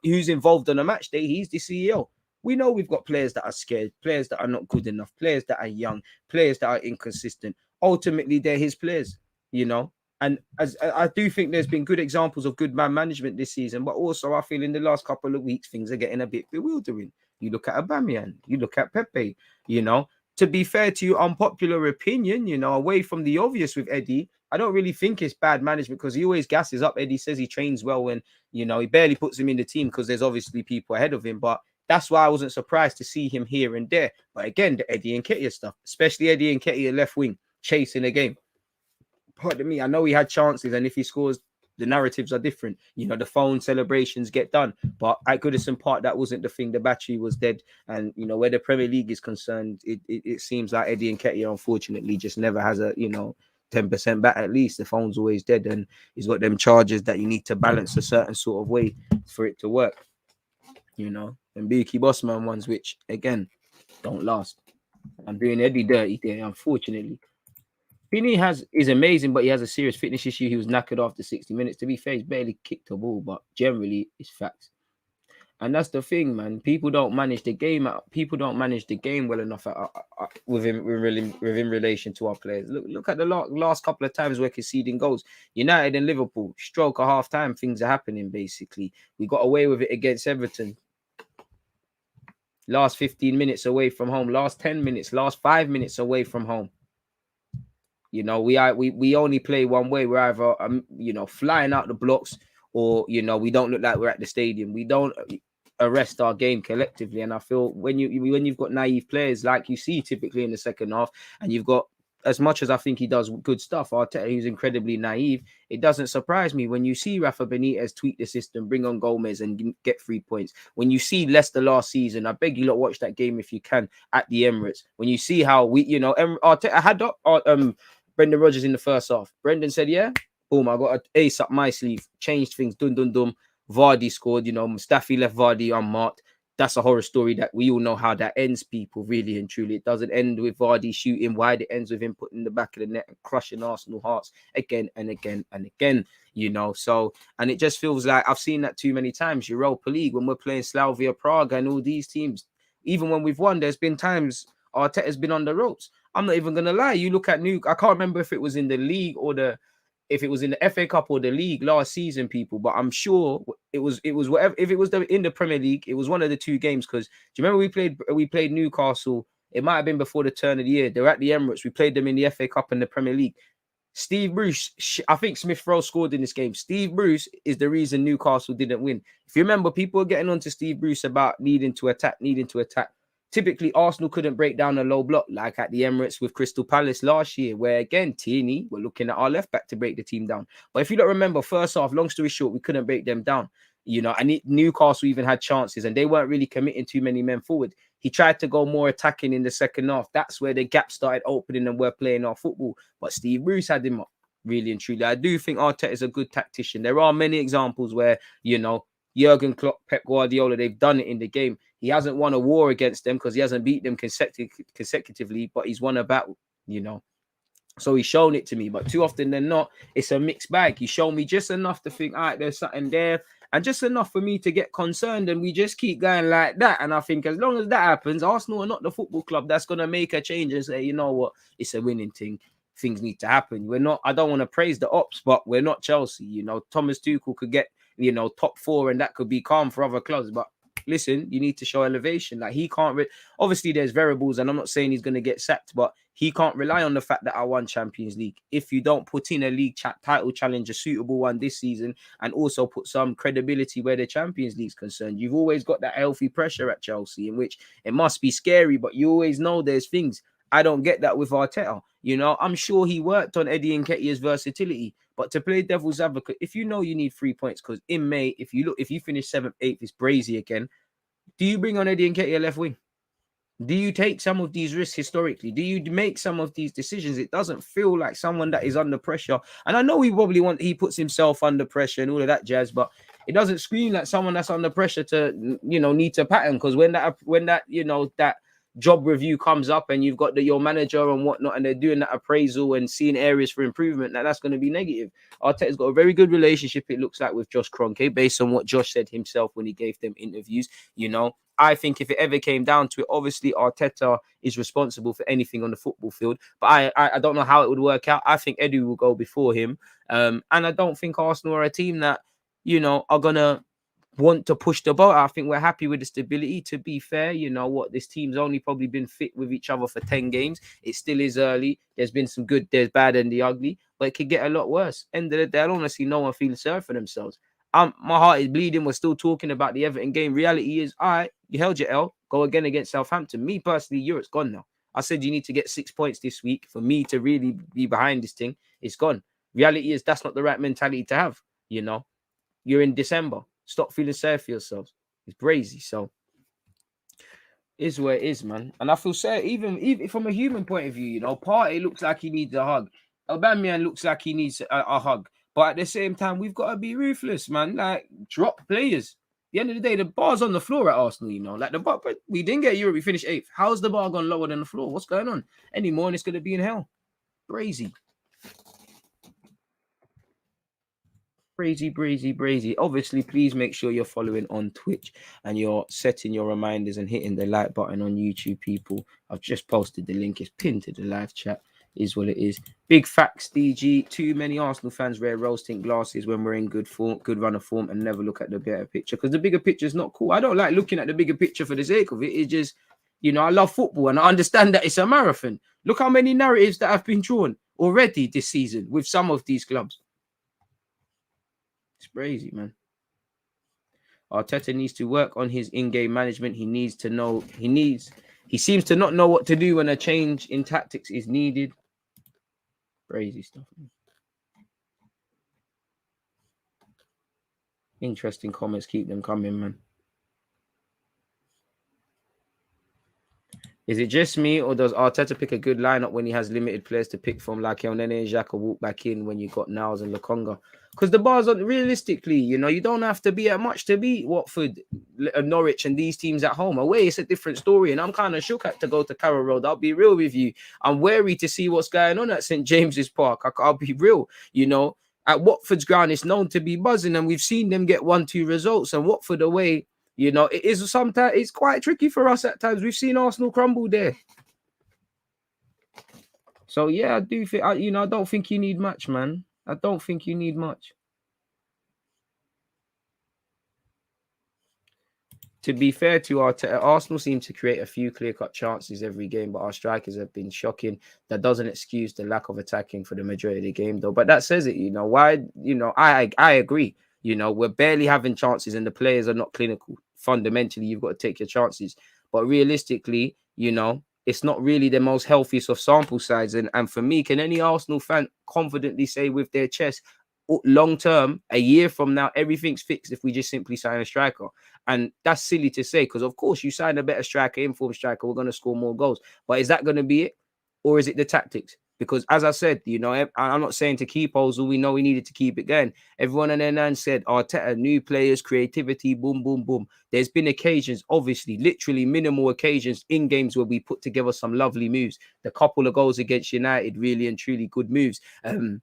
[SPEAKER 2] who's involved on a match day, he's the CEO. We know we've got players that are scared, players that are not good enough, players that are young, players that are inconsistent. Ultimately, they're his players, you know. And as I do think there's been good examples of good man management this season, but also I feel in the last couple of weeks, things are getting a bit bewildering. You look at Aubameyang, you look at Pepe, you know. To be fair to you, unpopular opinion, you know, away from the obvious with Eddie, I don't really think it's bad management because he always gasses up. Eddie says he trains well when, you know, he barely puts him in the team because there's obviously people ahead of him. But that's why I wasn't surprised to see him here and there. But again, the Eddie Nketiah stuff, especially Eddie Nketiah left wing, chasing the game. Pardon me, I know he had chances, and if he scores, the narratives are different. You know, the phone celebrations get done, but at Goodison Park, that wasn't the thing. The battery was dead, and you know where the Premier League is concerned, it seems like Eddie Nketiah, unfortunately, just never has a 10% bat at least. The phone's always dead, and he's got them charges that you need to balance a certain sort of way for it to work. You know, and Beaky Bossman ones, which again don't last. I'm doing Eddie dirty there, unfortunately. Finney is amazing, but he has a serious fitness issue. He was knackered after 60 minutes. To be fair, he's barely kicked a ball, but generally, it's facts. And that's the thing, man. People don't manage the game. People don't manage the game well enough within relation to our players. Look at the last couple of times we're conceding goals. United and Liverpool, stroke a half time, things are happening. Basically, we got away with it against Everton. Last 15 minutes away from home. Last 10 minutes. Last 5 minutes away from home. You know, we only play one way. We're either flying out the blocks, or we don't look like we're at the stadium. We don't arrest our game collectively. And I feel when you've got naive players like you see typically in the second half, and you've got, as much as I think he does good stuff, Arteta, who's incredibly naive, it doesn't surprise me when you see Rafa Benitez tweak the system, bring on Gomez and get 3 points. When you see Leicester last season, I beg you lot watch that game if you can at the Emirates. When you see how Arteta had Brendan Rodgers in the first half. Brendan said, yeah, boom, I got an ace up my sleeve, changed things, dum. Vardy scored, Mustafi left Vardy unmarked. That's a horror story that we all know how that ends, people, really and truly. It doesn't end with Vardy shooting wide. It ends with him putting the back of the net and crushing Arsenal hearts again and again and again, So, and it just feels like I've seen that too many times. Europa League, when we're playing Slavia Prague and all these teams, even when we've won, there's been times Arteta's been on the ropes. I'm not even going to lie. You look at I can't remember if it was in the league or if it was in the FA Cup or the league last season, people, but I'm sure it was whatever. If it was in the Premier League, it was one of the two games. Because do you remember we played Newcastle? It might have been before the turn of the year. They were at the Emirates. We played them in the FA Cup and the Premier League. Steve Bruce, I think Smith Rowe scored in this game. Steve Bruce is the reason Newcastle didn't win. If you remember, people were getting on to Steve Bruce about needing to attack. Typically, Arsenal couldn't break down a low block like at the Emirates with Crystal Palace last year, where again, Tierney were looking at our left back to break the team down. But if you don't remember, first half, long story short, we couldn't break them down. And Newcastle even had chances and they weren't really committing too many men forward. He tried to go more attacking in the second half. That's where the gap started opening and we're playing our football. But Steve Bruce had him up, really and truly. I do think Arteta is a good tactician. There are many examples where, Jurgen Klopp, Pep Guardiola, they've done it in the game. He hasn't won a war against them because he hasn't beat them consecutively, but he's won a battle, So he's shown it to me, but too often than not, it's a mixed bag. He showed me just enough to think, all right, there's something there, and just enough for me to get concerned, and we just keep going like that. And I think as long as that happens, Arsenal are not the football club that's going to make a change and say, you know what, it's a winning thing. Things need to happen. I don't want to praise the ops, but we're not Chelsea. Thomas Tuchel could get, top 4 and that could be calm for other clubs, but listen, you need to show elevation. Like he can't. Obviously, there's variables, and I'm not saying he's going to get sacked, but he can't rely on the fact that I won Champions League. If you don't put in a league title challenge, a suitable one this season, and also put some credibility where the Champions League's concerned, you've always got that healthy pressure at Chelsea, in which it must be scary, but you always know there's things. I don't get that with Arteta. I'm sure he worked on Eddie Nketiah's versatility. But to play devil's advocate, if you know you need 3 points, because in May, if you finish 7th, 8th, it's brazy again. Do you bring on Eddie Nketiah left wing? Do you take some of these risks historically? Do you make some of these decisions? It doesn't feel like someone that is under pressure. And I know he puts himself under pressure and all of that jazz, but it doesn't scream like someone that's under pressure to, need to pattern. Because when that job review comes up and you've got your manager and whatnot, and they're doing that appraisal and seeing areas for improvement, that's going to be negative. Arteta's got a very good relationship, it looks like, with Josh Kroenke, based on what Josh said himself when he gave them interviews. I think if it ever came down to it, obviously Arteta is responsible for anything on the football field, but I don't know how it would work out. I think Edu will go before him, and I don't think Arsenal are a team that are gonna want to push the boat. I think we're happy with the stability. To be fair, this team's only probably been fit with each other for 10 games. It still is early. There's been some good, there's bad and the ugly, but it could get a lot worse. End of the day, I don't want to see no one feeling sorry for themselves. My heart is bleeding. We're still talking about the Everton game. Reality is, all right, you held your L. Go again against Southampton. Me personally, Europe's gone now. I said you need to get 6 points this week for me to really be behind this thing. It's gone. Reality is that's not the right mentality to have. You're in December. Stop feeling sorry for yourselves. It's brazy. So, is where it is, man. And I feel sad, even from a human point of view, Partey looks like he needs a hug. Aubameyang looks like he needs a hug. But at the same time, we've got to be ruthless, man. Like, drop players. At the end of the day, the bar's on the floor at Arsenal, Like, the bar, but we didn't get Europe. We finished 8th. How's the bar gone lower than the floor? What's going on? Anymore, and it's going to be in hell. Crazy. Brazy. Obviously, please make sure you're following on Twitch and you're setting your reminders and hitting the like button on YouTube, people. I've just posted the link. It's pinned to the live chat. Is what it is. Big facts, DG. Too many Arsenal fans wear rose-tinted glasses when we're in good form, good run of form, and never look at the bigger picture because the bigger picture is not cool. I don't like looking at the bigger picture for the sake of it. It's just, I love football and I understand that it's a marathon. Look how many narratives that have been drawn already this season with some of these clubs. It's crazy, man. Arteta needs to work on his in-game management. He seems to not know what to do when a change in tactics is needed. Crazy stuff, man. Interesting comments. Keep them coming, man. Is it just me, or does Arteta pick a good lineup when he has limited players to pick from, like Elneny and Xhaka walk back in when you got Niles and Lokonga? Because the bars aren't realistically, you don't have to be at much to beat Watford, Norwich, and these teams at home. Away, it's a different story, and I'm kind of shook at to go to Carrow Road. I'll be real with you. I'm wary to see what's going on at St James's Park. I'll be real, At Watford's ground, it's known to be buzzing, and we've seen them get 1-2 results, and Watford away. It is sometimes it's quite tricky for us at times. We've seen Arsenal crumble there. So yeah, I do think I don't think you need much, man. I don't think you need much. To be fair to Arsenal seem to create a few clear-cut chances every game, but our strikers have been shocking. That doesn't excuse the lack of attacking for the majority of the game, though. But that says it, why, I agree. We're barely having chances and the players are not clinical. Fundamentally, you've got to take your chances. But realistically, it's not really the most healthiest of sample sizes. And for me, can any Arsenal fan confidently say with their chest, long term, a year from now, everything's fixed if we just simply sign a striker? And that's silly to say because, of course, you sign a better striker, informed striker, we're going to score more goals. But is that going to be it? Or is it the tactics? Because as I said, I'm not saying to keep Ozil. We know we needed to keep it going. Everyone on their nan said, Arteta, new players, creativity, boom, boom, boom. There's been occasions, obviously, literally minimal occasions in games where we put together some lovely moves. The couple of goals against United, really and truly good moves. And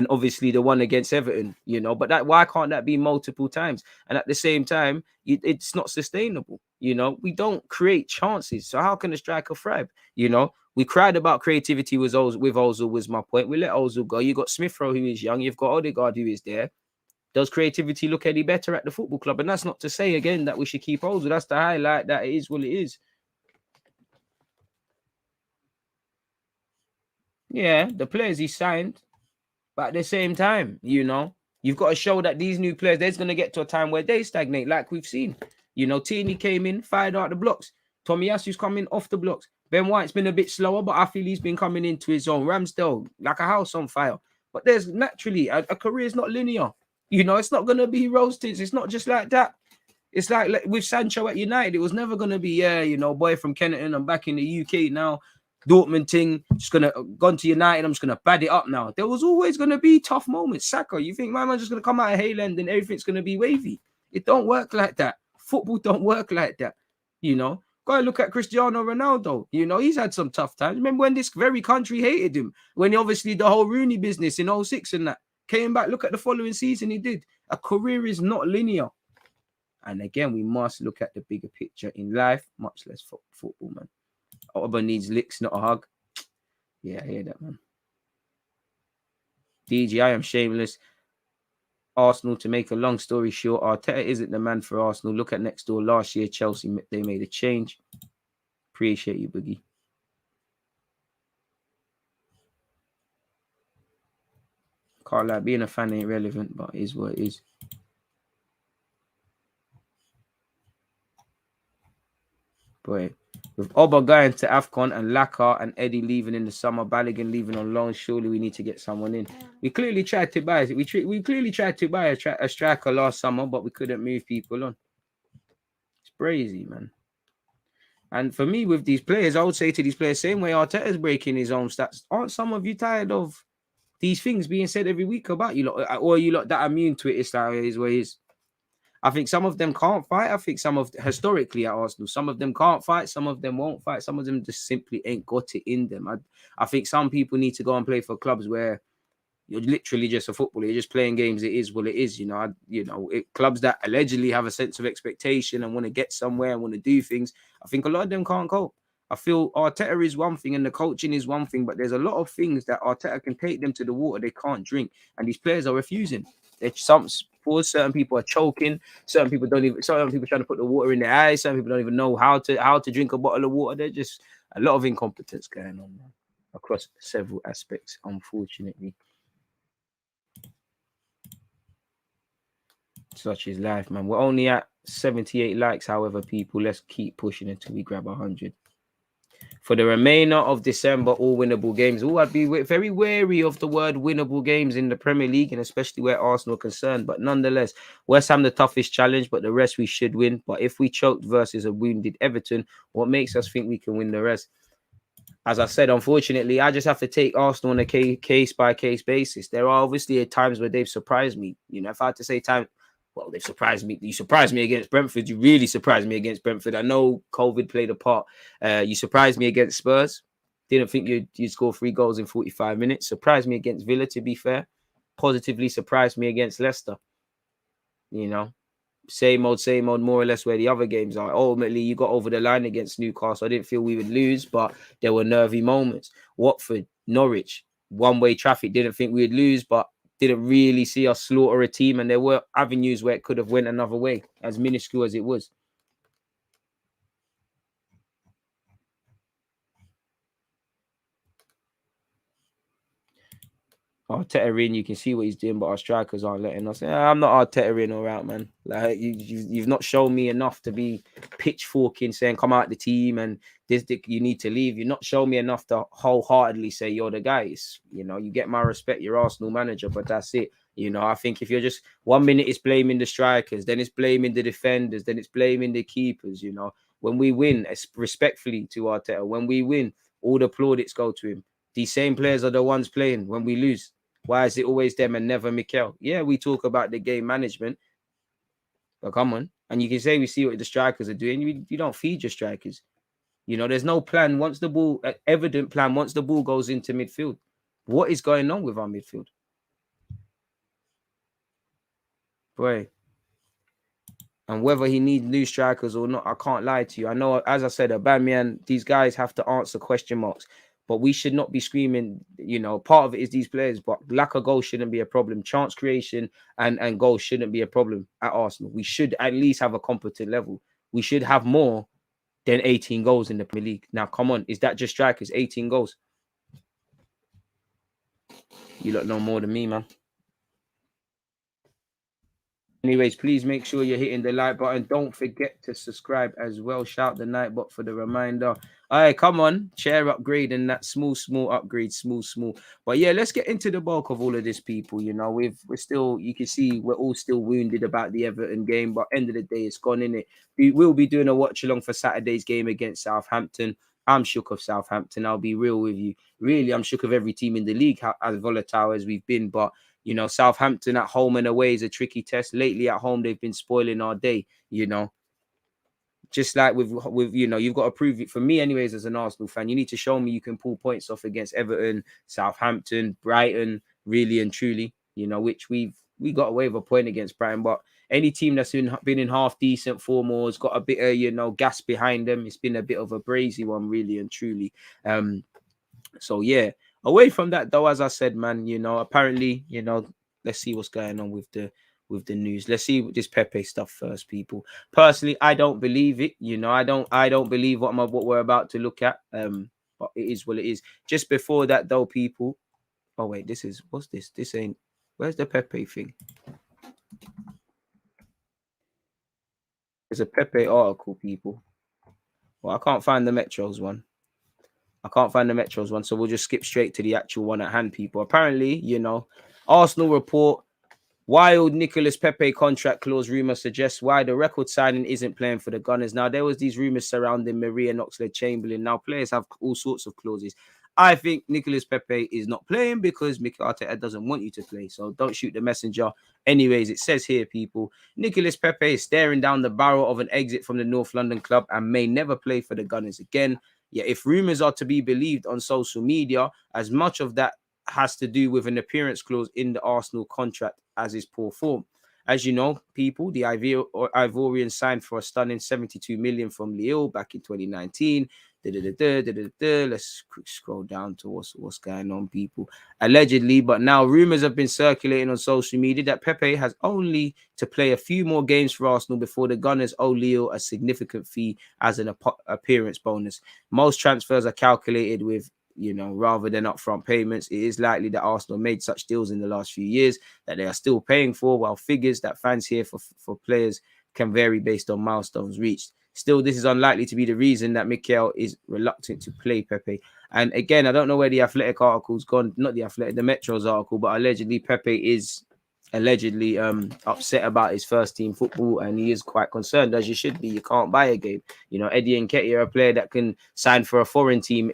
[SPEAKER 2] obviously the one against Everton, but why can't that be multiple times? And at the same time, it's not sustainable. We don't create chances. So how can a striker thrive? We cried about creativity with Ozil was my point. We let Ozil go. You got Smith Rowe, who is young. You've got Odegaard, who is there. Does creativity look any better at the football club? And that's not to say, again, that we should keep Ozil. That's the highlight that it is what it is. Yeah, the players he signed. But at the same time, you've got to show that these new players, there's going to get to a time where they stagnate, like we've seen. Tierney came in, fired out the blocks. Tomiyasu's coming off the blocks. Ben White's been a bit slower, but I feel he's been coming into his own. Ramsdale, like a house on fire. But there's naturally, a career is not linear. It's not going to be roasted. It's not just like that. It's like with Sancho at United, it was never going to be, boy from Kennington, I'm back in the UK now. Dortmund thing, just gonna gone to United, I'm just gonna bad it up now. There was always gonna be tough moments. Saka, you think my man's just gonna come out of Hayland and everything's gonna be wavy? It don't work like that. Football don't work like that. Gotta look at Cristiano Ronaldo. He's had some tough times. Remember when this very country hated him? When obviously the whole Rooney business in 06 and that came back. Look at the following season he did. A career is not linear. And again, we must look at the bigger picture in life, much less football, man. Auburn needs licks, not a hug. Yeah, I hear that, man. DG, I am shameless. Arsenal, to make a long story short, Arteta isn't the man for Arsenal. Look at next door. Last year, Chelsea, they made a change. Appreciate you, Boogie. Can't lie, being a fan ain't relevant, but it is what it is. Boy, with Oba going to AFCON and Laka and Eddie leaving in the summer, Balogun leaving on loan, surely we need to get someone in. We clearly tried to buy we clearly tried to buy a striker last summer, but we couldn't move people on. It's crazy, man. And for me, with these players, I would say to these players, same way Arteta's breaking his own stats. Aren't some of you tired of these things being said every week about you lot, or you lot that immune to it? It's like it is what it is. I think some of them can't fight. I think historically at Arsenal, some of them can't fight. Some of them won't fight. Some of them just simply ain't got it in them. I think some people need to go and play for clubs where, You're literally just a footballer. You're just playing games. It is what it is. Clubs that allegedly have a sense of expectation and want to get somewhere and want to do things. I think a lot of them can't cope. I feel Arteta is one thing and the coaching is one thing, but there's a lot of things that Arteta can take them to the water they can't drink, and these players are refusing. Certain people are choking. Certain people don't even. Certain people trying to put the water in their eyes. Some people don't even know how to drink a bottle of water. There's just a lot of incompetence going on, man, across several aspects, unfortunately. Such is life, man. We're only at 78 likes, however, people. Let's keep pushing until we grab 100. For the remainder of December, all winnable games. I'd be very wary of the word winnable games in the Premier League, and especially where Arsenal are concerned. But nonetheless, West Ham the toughest challenge, but the rest we should win. But if we choked versus a wounded Everton, what makes us think we can win the rest? As I said, unfortunately, I just have to take Arsenal on a case-by-case basis. There are obviously times where they've surprised me. If I had to say they've surprised me. You surprised me against Brentford. You really surprised me against Brentford. I know COVID played a part. You surprised me against Spurs. Didn't think you'd score 3 goals in 45 minutes. Surprised me against Villa, to be fair. Positively surprised me against Leicester. Same old, more or less where the other games are. Ultimately, you got over the line against Newcastle. I didn't feel we would lose, but there were nervy moments. Watford, Norwich, one-way traffic. Didn't think we would lose, but didn't really see us slaughter a team. And there were avenues where it could have went another way, as minuscule as it was. Arteta in, you can see what he's doing, but our strikers aren't letting us. I'm not Arteta in all right, man. Like you've not shown me enough to be pitchforking, saying come out the team and you need to leave. You've not shown me enough to wholeheartedly say you're the guys. You get my respect, you're Arsenal manager, but that's it. I think if you're just 1 minute it's blaming the strikers, then it's blaming the defenders, then it's blaming the keepers. When we win, respectfully to Arteta, when we win, all the plaudits go to him. These same players are the ones playing when we lose. Why is it always them and never Mikel? Yeah, we talk about the game management, but come on. And you can say we see what the strikers are doing. You don't feed your strikers. There's no plan once the ball, evident plan once the ball goes into midfield. What is going on with our midfield? Boy. And whether he needs new strikers or not, I can't lie to you. I know, as I said, Aubameyang, these guys have to answer question marks. But we should not be screaming, part of it is these players, but lack of goals shouldn't be a problem. Chance creation and goals shouldn't be a problem at Arsenal. We should at least have a competent level. We should have more than 18 goals in the Premier League. Now, come on, is that just strikers? 18 goals? You lot know more than me, man. Anyways, please make sure you're hitting the like button. Don't forget to subscribe as well. Shout the Nightbot for the reminder. All right, come on. Share upgrade and that small upgrade. Small. But yeah, let's get into the bulk of all of this, people. We're still, you can see we're all still wounded about the Everton game, but end of the day, it's gone, in it. We will be doing a watch along for Saturday's game against Southampton. I'm shook of Southampton. I'll be real with you. Really, I'm shook of every team in the league, as volatile as we've been, but Southampton at home and away is a tricky test. Lately at home, they've been spoiling our day, Just like with you've got to prove it. For me, anyways, as an Arsenal fan, you need to show me you can pull points off against Everton, Southampton, Brighton, really and truly, which we got away with a point against Brighton. But any team that's been in half decent form or has got a bit of, gas behind them, it's been a bit of a brazy one, really and truly. So, yeah. Away from that, though, as I said, man, apparently, let's see what's going on with the news. Let's see this Pepe stuff first, people. Personally, I don't believe it. I don't believe what we're about to look at. But it is what it is. Just before that, though, people. Oh wait, what's this? This ain't. Where's the Pepe thing? There's a Pepe article, people. Well, I can't find the Metros one. So we'll just skip straight to the actual one at hand, people. Apparently, Arsenal report wild Nicolas Pepe contract clause rumor suggests why the record signing isn't playing for the Gunners. Now, there was these rumors surrounding Maria and Oxlade-Chamberlain. Now, players have all sorts of clauses. I think Nicolas Pepe is not playing because Mikel Arteta doesn't want you to play. So don't shoot the messenger. Anyways, it says here, people, Nicolas Pepe is staring down the barrel of an exit from the North London club and may never play for the Gunners again. Yeah, if rumors are to be believed on social media, as much of that has to do with an appearance clause in the Arsenal contract as is poor form. As you know, people, the Ivorian signed for a stunning 72 million from Lille back in 2019. Let's scroll down to what's going on, people. Allegedly, but now rumors have been circulating on social media that Pepe has only to play a few more games for Arsenal before the Gunners owe Lille a significant fee as an appearance bonus. Most transfers are calculated with, rather than upfront payments. It is likely that Arsenal made such deals in the last few years that they are still paying for, while figures that fans hear for players can vary based on milestones reached. Still, this is unlikely to be the reason that Mikel is reluctant to play Pepe. And again, I don't know where the Athletic article's gone, not the Athletic, the Metro's article, but allegedly Pepe is upset about his first team football, and he is quite concerned, as you should be. You can't buy a game. Eddie Nketiah, a player that can sign for a foreign team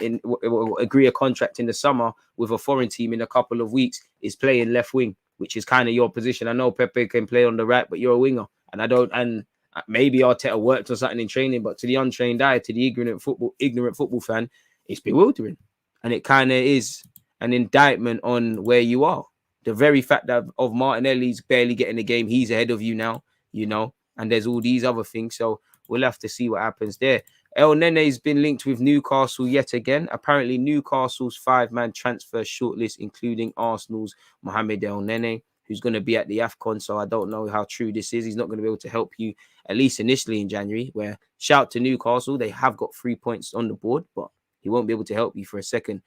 [SPEAKER 2] agree a contract in the summer with a foreign team in a couple of weeks, is playing left wing, which is kind of your position. I know Pepe can play on the right, but you're a winger, and maybe Arteta worked on something in training, but to the untrained eye, to the ignorant football fan, it's bewildering, and it kind of is an indictment on where you are. The very fact that of Martinelli's barely getting the game, he's ahead of you now, and there's all these other things. So we'll have to see what happens there. Elneny's been linked with Newcastle yet again. Apparently, Newcastle's 5-man transfer shortlist, including Arsenal's Mohamed Elneny, who's going to be at the AFCON. So I don't know how true this is. He's not going to be able to help you, at least initially in January, where shout to Newcastle. They have got 3 points on the board, but he won't be able to help you for a second.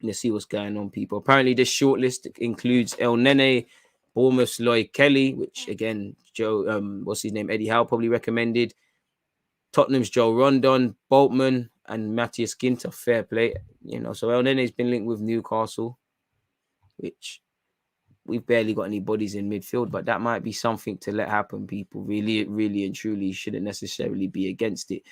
[SPEAKER 2] Let's see what's going on, people. Apparently, this shortlist includes Elneny, Bournemouth's Lloyd Kelly, which again, Eddie Howe probably recommended. Tottenham's Joe Rondon, Boltman, and Matthias Ginter. Fair play, So Elneny's been linked with Newcastle, which we've barely got any bodies in midfield, but that might be something to let happen, people. Really, really and truly shouldn't necessarily be against it.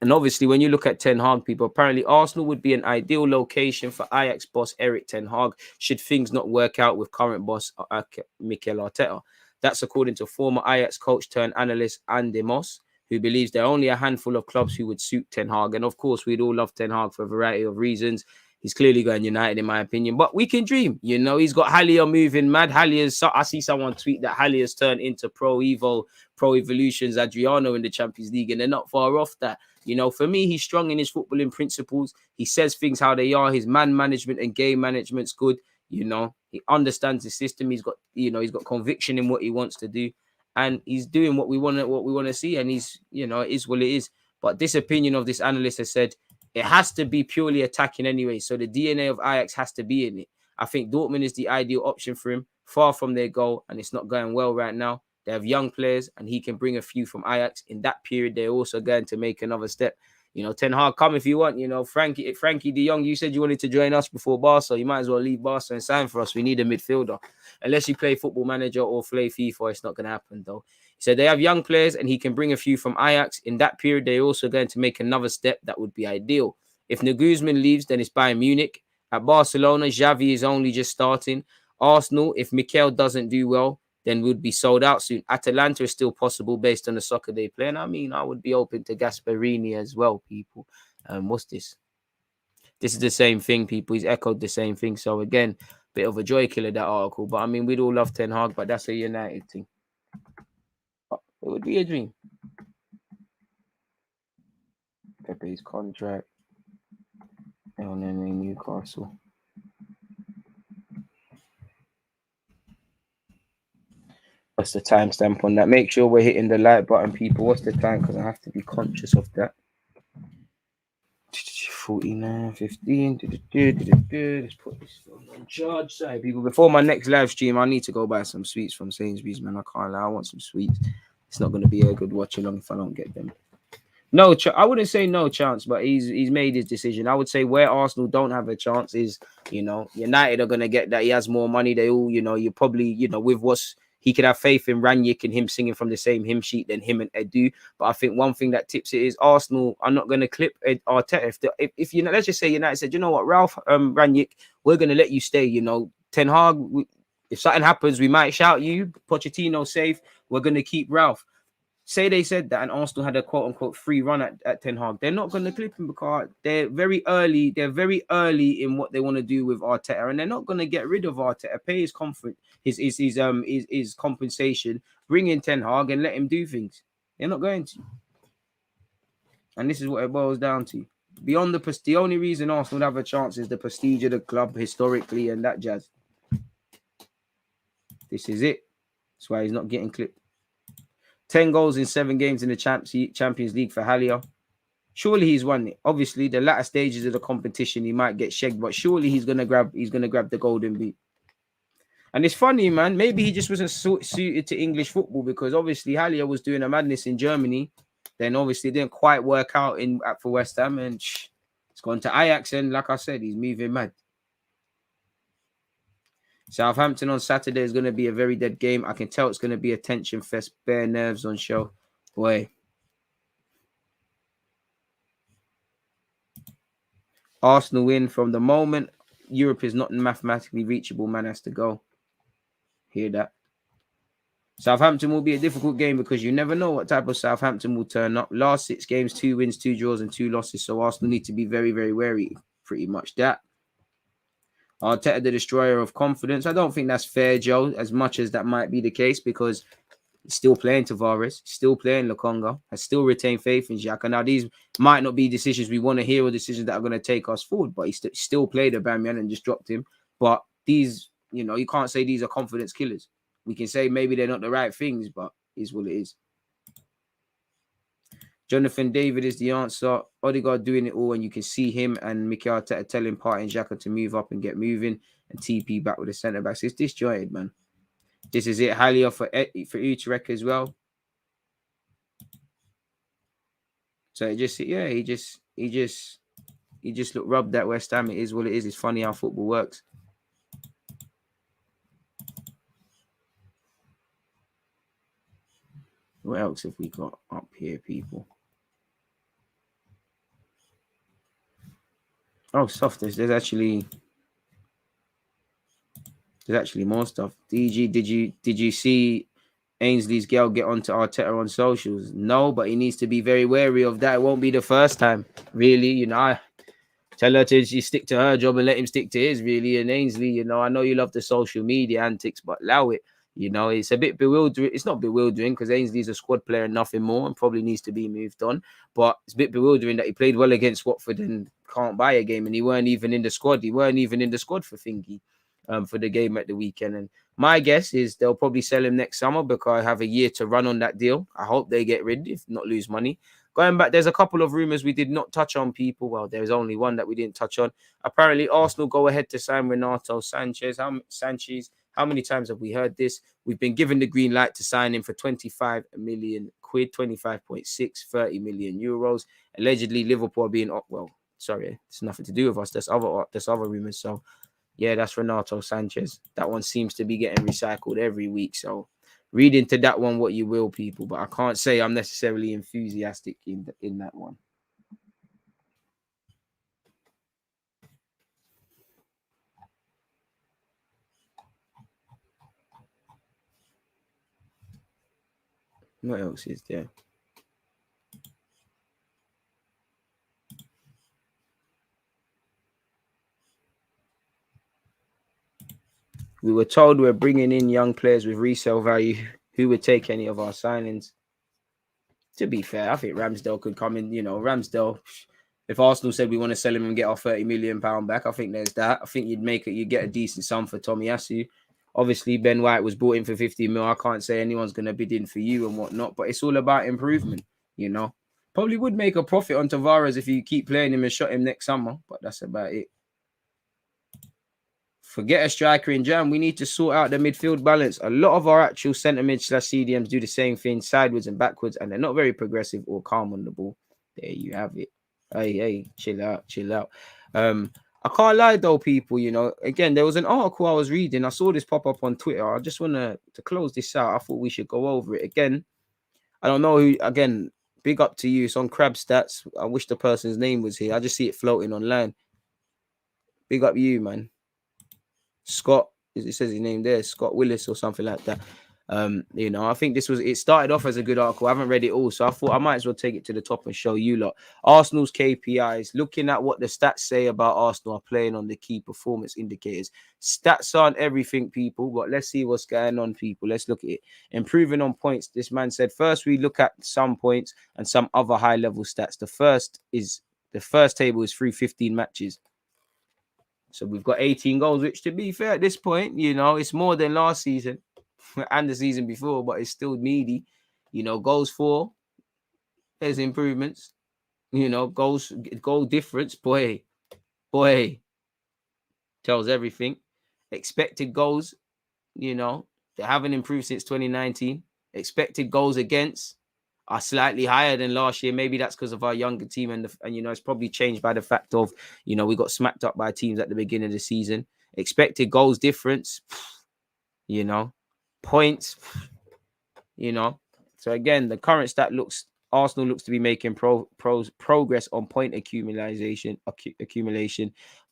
[SPEAKER 2] And obviously, when you look at Ten Hag, people, apparently Arsenal would be an ideal location for Ajax boss Erik Ten Hag should things not work out with current boss Mikel Arteta. That's according to former Ajax coach turned analyst Andy Moss, who believes there are only a handful of clubs who would suit Ten Hag. And of course, we'd all love Ten Hag for a variety of reasons. He's clearly going United, in my opinion, but we can dream. He's got Haller moving mad. I see someone tweet that Haller has turned into Pro Evolution's Adriano in the Champions League, and they're not far off that. For me, he's strong in his footballing principles. He says things how they are. His man management and game management's good. He understands the system. He's got conviction in what he wants to do, and he's doing what we want to see. And he's, it is what it is. But this opinion of this analyst has said it has to be purely attacking anyway. So the DNA of Ajax has to be in it. I think Dortmund is the ideal option for him. Far from their goal, and it's not going well right now. They have young players, and he can bring a few from Ajax. In that period, they're also going to make another step. Ten Hag, come if you want. Frankie de Jong, you said you wanted to join us before Barca. You might as well leave Barca and sign for us. We need a midfielder. Unless you play Football Manager or play FIFA, it's not going to happen, though. He said they have young players, and he can bring a few from Ajax. In that period, they're also going to make another step that would be ideal. If Nagelsmann leaves, then it's Bayern Munich. At Barcelona, Xavi is only just starting. Arsenal, if Mikel doesn't do well, then would be sold out soon. Atalanta is still possible based on the soccer they play. And I would be open to Gasperini as well, people. What's this? This is the same thing, people. He's echoed the same thing. So again, bit of a joy killer, that article. But we'd all love Ten Hag, but that's a United thing. But it would be a dream. Pepe's contract. And then in Newcastle. What's the timestamp on that? Make sure we're hitting the like button, people. What's the time? Because I have to be conscious of that. 49:15. Let's put this phone on charge. Sorry, people. Before my next live stream, I need to go buy some sweets from Sainsbury's, man. I can't lie. I want some sweets. It's not going to be a good watch along if I don't get them. No, I wouldn't say no chance, but he's made his decision. I would say where Arsenal don't have a chance is, United are going to get that. He has more money. They all, you probably, with what's, he could have faith in Ranić and him singing from the same hymn sheet than him and Edu. But I think one thing that tips it is Arsenal are not going to clip Arteta. If let's just say United said, you know what, Ralph Ranić, we're going to let you stay. Ten Hag, if something happens, we might shout you. Pochettino safe. We're going to keep Ralph. say they said that and Arsenal had a quote unquote free run at Ten Hag, they're not going to clip him because they're very early. They're very early in what they want to do with Arteta, and they're not going to get rid of Arteta. Pay his comfort, his compensation, bring in Ten Hag and let him do things. They're not going to. And this is what it boils down to. Beyond the only reason Arsenal would have a chance is the prestige of the club historically and that jazz. This is it. That's why he's not getting clipped. 10 goals in 7 games in the Champions League for Haller. Surely he's won it. Obviously, the latter stages of the competition, he might get shagged, but surely he's gonna grab the golden boot. And it's funny, man. Maybe he just wasn't suited to English football because obviously Haller was doing a madness in Germany. Then obviously it didn't quite work out for West Ham, and it's gone to Ajax. And like I said, he's moving mad. Southampton on Saturday is going to be a very dead game. I can tell it's going to be a tension fest, bare nerves on show. Boy. Arsenal win from the moment Europe is not mathematically reachable, man has to go. Hear that? Southampton will be a difficult game because you never know what type of Southampton will turn up. Last 6 games, 2 wins, 2 draws, and 2 losses. So Arsenal need to be very, very wary. Pretty much that. Arteta, the destroyer of confidence. I don't think that's fair, Joe, as much as that might be the case because he's still playing Tavares, still playing Lokonga, has still retained faith in Xhaka. Now, these might not be decisions we want to hear or decisions that are going to take us forward, but he still played Aubameyang and just dropped him. But these, you can't say these are confidence killers. We can say maybe they're not the right things, but it is what it is. Jonathan David is the answer. Odegaard doing it all, and you can see him and Mikel Arteta telling Partey and Xhaka to move up and get moving and TP back with the centre backs. It's disjointed, man. This is it. Haller for Utrecht as well. So he just looked rubbed at West Ham. It is what it is. It's funny how football works. What else have we got up here, people? Oh, soft. There's actually more stuff. DG, did you see Ainsley's girl get onto Arteta on socials? No, but he needs to be very wary of that. It won't be the first time, really. I tell her to stick to her job and let him stick to his, really. And Ainsley, I know you love the social media antics, but allow it. It's a bit bewildering. It's not bewildering because Ainsley's a squad player and nothing more and probably needs to be moved on. But it's a bit bewildering that he played well against Watford and can't buy a game and he weren't even in the squad. He weren't even in the squad for Thingy for the game at the weekend. And my guess is they'll probably sell him next summer because I have a year to run on that deal. I hope they get rid, if not lose money. Going back, there's a couple of rumours we did not touch on, people. Well, there's only one that we didn't touch on. Apparently, Arsenal go ahead to sign Renato Sanchez. How many times have we heard this? We've been given the green light to sign him for 25 million quid, 25.6, 30 million euros. Allegedly, Liverpool are being sorry, it's nothing to do with us. There's other rumours. So, yeah, that's Renato Sanchez. That one seems to be getting recycled every week. So, read into that one what you will, people. But I can't say I'm necessarily enthusiastic in that one. What else is there? We were told we're bringing in young players with resale value. Who would take any of our signings? To be fair, I think Ramsdale could come in. Ramsdale, if Arsenal said we want to sell him and get our £30 million back, I think there's that. I think you'd get a decent sum for Tomiyasu. Obviously, Ben White was bought in for 50 mil. I can't say anyone's going to bid in for you and whatnot, but it's all about improvement, Probably would make a profit on Tavares if you keep playing him and shot him next summer, but that's about it. Forget a striker in jam. We need to sort out the midfield balance. A lot of our actual centre mid/CDMs do the same thing, sideways and backwards, and they're not very progressive or calm on the ball. There you have it. Hey, chill out. I can't lie though, people. Again, there was an article I was reading. I saw this pop up on Twitter. I just want to close this out. I thought we should go over it again. I don't know who. Again, big up to you. It's on Crab Stats. I wish the person's name was here. I just see it floating online. Big up you, man. Scott, it says his name there, Scott Willis or something like that. You know, I think it started off as a good article. I haven't read it all, so I thought I might as well take it to the top and show you lot. Arsenal's KPIs, looking at what the stats say about Arsenal are playing on the key performance indicators. Stats aren't everything, people, but let's see what's going on, people. Let's look at it. Improving on points. This man said, first we look at some points and some other high-level stats. The first table is through 15 matches. So we've got 18 goals, which to be fair at this point, you know, it's more than last season and the season before, but it's still needy. You know, goals for, there's improvements. You know, goal difference, boy, tells everything. Expected goals, you know, they haven't improved since 2019. Expected goals against are slightly higher than last year. Maybe that's because of our younger team, and you know, it's probably changed by the fact of, you know, we got smacked up by teams at the beginning of the season. Expected goals difference, you know, points, you know. So again, the current stat looks, Arsenal looks to be making progress on point accumulation,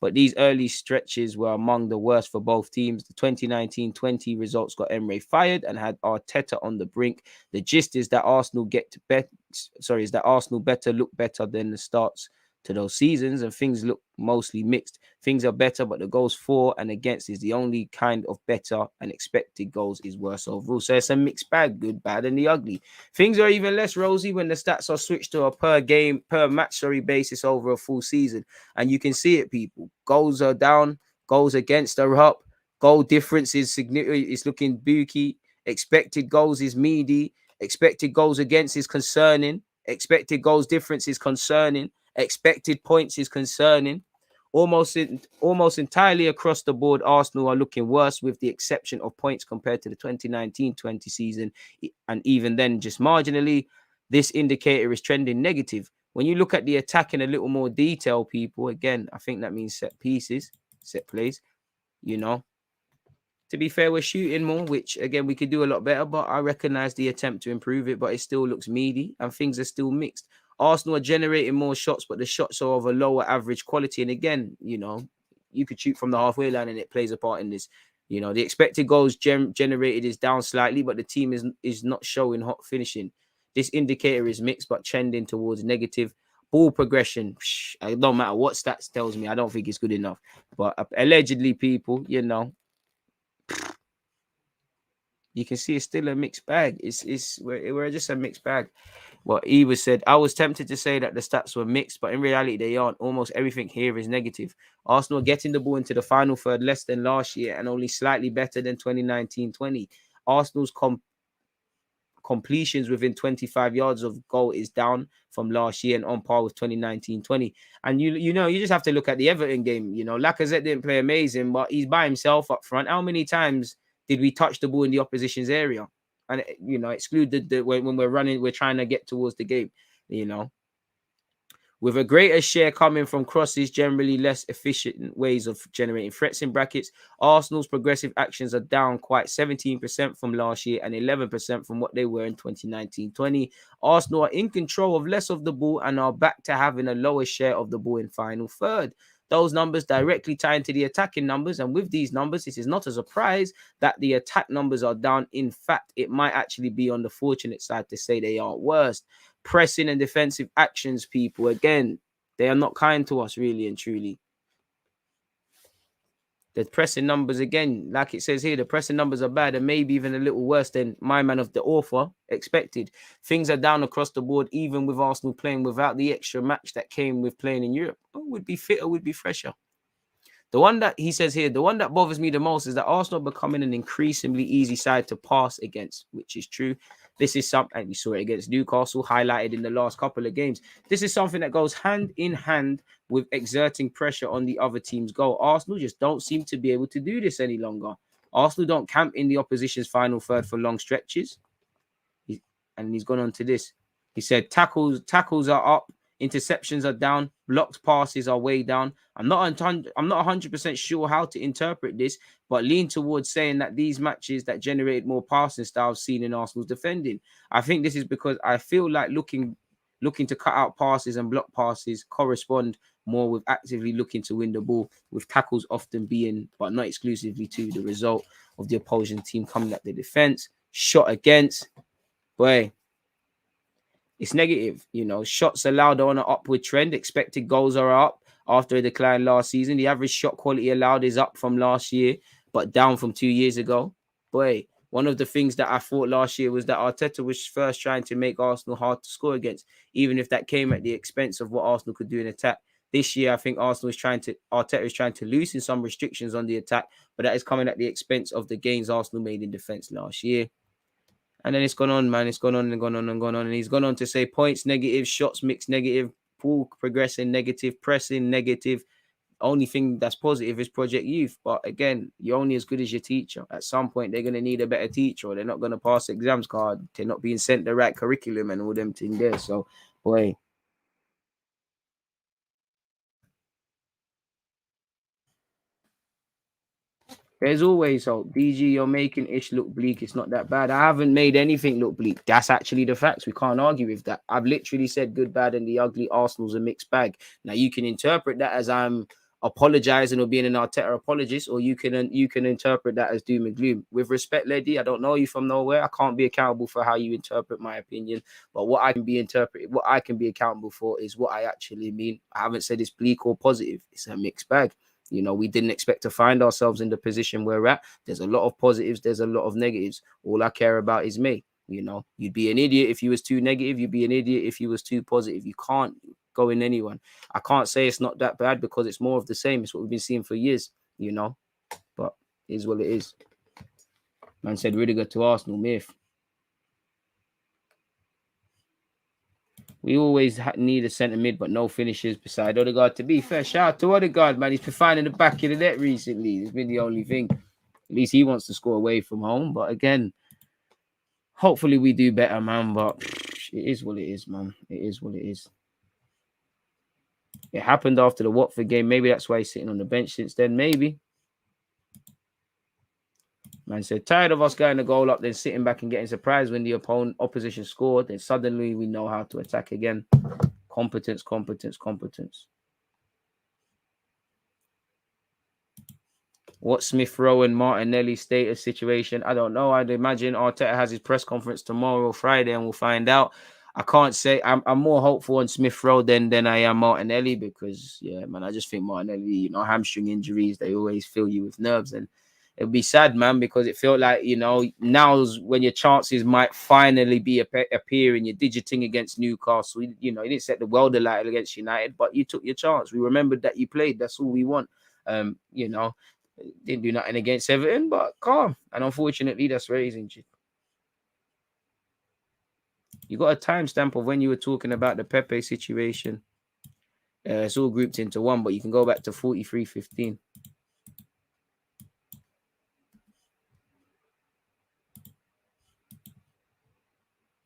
[SPEAKER 2] but these early stretches were among the worst for both teams. The 2019-20 results got Emery fired and had Arteta on the brink. The gist is that Arsenal better look better than the starts to those seasons, and things look mostly mixed. Things are better, but the goals for and against is the only kind of better, and expected goals is worse overall. So it's a mixed bag, good, bad, and the ugly. Things are even less rosy when the stats are switched to a per match basis over a full season. And you can see it, people. Goals are down, goals against are up, goal difference is significant, it's looking booky, expected goals is meaty, expected goals against is concerning, expected goals difference is concerning, expected points is concerning. Almost entirely across the board, Arsenal are looking worse, with the exception of points compared to the 2019-20 season, and even then just marginally. This indicator is trending negative. When you look at the attack in a little more detail, people, again, I think that means set pieces, set plays, you know. To be fair, we're shooting more, which again we could do a lot better, but I recognize the attempt to improve it, but it still looks meaty and things are still mixed. Arsenal are generating more shots, but the shots are of a lower average quality. And again, you know, you could shoot from the halfway line and it plays a part in this. You know, the expected goals generated is down slightly, but the team is not showing hot finishing. This indicator is mixed, but trending towards negative. Ball progression, it don't matter what stats tells me, I don't think it's good enough. But allegedly, people, you know, you can see it's still a mixed bag. We're just a mixed bag. What Eva said, I was tempted to say that the stats were mixed, but in reality they aren't. Almost everything here is negative. Arsenal are getting the ball into the final third less than last year and only slightly better than 2019-20. Arsenal's completions within 25 yards of goal is down from last year and on par with 2019-20. And you know, you just have to look at the Everton game. You know, Lacazette didn't play amazing, but he's by himself up front. How many times did we touch the ball in the opposition's area? And, you know, excluded when we're running, we're trying to get towards the game, you know. With a greater share coming from crosses, generally less efficient ways of generating threats in brackets, Arsenal's progressive actions are down quite 17% from last year and 11% from what they were in 2019-20. Arsenal are in control of less of the ball and are back to having a lower share of the ball in final third. Those numbers directly tie into the attacking numbers, and with these numbers, it is not a surprise that the attack numbers are down. In fact, it might actually be on the fortunate side to say they aren't worse. Pressing and defensive actions, people, again, they are not kind to us, really and truly. The pressing numbers, again, like it says here, the pressing numbers are bad and maybe even a little worse than my man of the author expected. Things are down across the board, even with Arsenal playing without the extra match that came with playing in Europe. Oh, would be fitter, would be fresher. The one that he says here, the one that bothers me the most is that Arsenal are becoming an increasingly easy side to pass against, which is true. This is something, and we saw it against Newcastle, highlighted in the last couple of games. This is something that goes hand in hand with exerting pressure on the other team's goal. Arsenal just don't seem to be able to do this any longer. Arsenal don't camp in the opposition's final third for long stretches. And he's gone on to this. He said tackles are up, interceptions are down, blocked passes are way down. I'm not 100% sure how to interpret this, but lean towards saying that these matches that generated more passing styles seen in Arsenal's defending. I think this is because I feel like looking to cut out passes and block passes correspond more with actively looking to win the ball, with tackles often being, but not exclusively to, the result of the opposing team coming at the defense. shot against, boy, it's negative. You know, shots allowed are on an upward trend. Expected goals are up after a decline last season. The average shot quality allowed is up from last year, but down from 2 years ago. Boy, one of the things that I thought last year was that Arteta was first trying to make Arsenal hard to score against, even if that came at the expense of what Arsenal could do in attack. This year, I think Arteta is trying to loosen some restrictions on the attack, but that is coming at the expense of the gains Arsenal made in defense last year. And then it's gone on, man. It's gone on and gone on and gone on. And he's gone on to say points negative, shots mixed negative, pool progressing negative, pressing negative. Only thing that's positive is Project Youth. But again, you're only as good as your teacher. At some point, they're going to need a better teacher, or they're not going to pass exams card. They're not being sent the right curriculum and all them things there. So, boy. There's always hope. DG, you're making Ish look bleak. It's not that bad. I haven't made anything look bleak. That's actually the facts. We can't argue with that. I've literally said good, bad, and the ugly. Arsenal's a mixed bag. Now, you can interpret that as I'm apologizing or being an Arteta apologist, or you can interpret that as doom and gloom. With respect, lady, I don't know you from nowhere. I can't be accountable for how you interpret my opinion. But what I can be accountable for is what I actually mean. I haven't said it's bleak or positive. It's a mixed bag. You know, we didn't expect to find ourselves in the position we're at. There's a lot of positives. There's a lot of negatives. All I care about is me. You know, you'd be an idiot if you was too negative. You'd be an idiot if you was too positive. You can't go in anyone. I can't say it's not that bad because it's more of the same. It's what we've been seeing for years, you know. But it is what it is. Man said Rudiger to Arsenal, myth. We always need a centre mid, but no finishers beside Odegaard. To be fair, shout out to Odegaard, man. He's been finding the back of the net recently. It's been the only thing. At least he wants to score away from home. But again, hopefully we do better, man. But it is what it is, man. It is what it is. It happened after the Watford game. Maybe that's why he's sitting on the bench since then. Maybe. Man said, tired of us getting a goal up, then sitting back and getting surprised when the opposition scored. Then suddenly we know how to attack again. Competence, competence, competence. What Smith Rowe and Martinelli status situation? I don't know. I'd imagine Arteta has his press conference tomorrow or Friday and we'll find out. I can't say I'm more hopeful on Smith Rowe than I am Martinelli because, yeah, man, I just think Martinelli, you know, hamstring injuries, they always fill you with nerves. And it'll be sad, man, because it felt like, you know, now's when your chances might finally be appearing. You're digiting against Newcastle. You know, you didn't set the world alight against United, but you took your chance. We remembered that you played. That's all we want. You know, didn't do nothing against Everton, but calm. And unfortunately, that's where he's injured. You got a timestamp of when you were talking about the Pepe situation. It's all grouped into one, but you can go back to 43:15.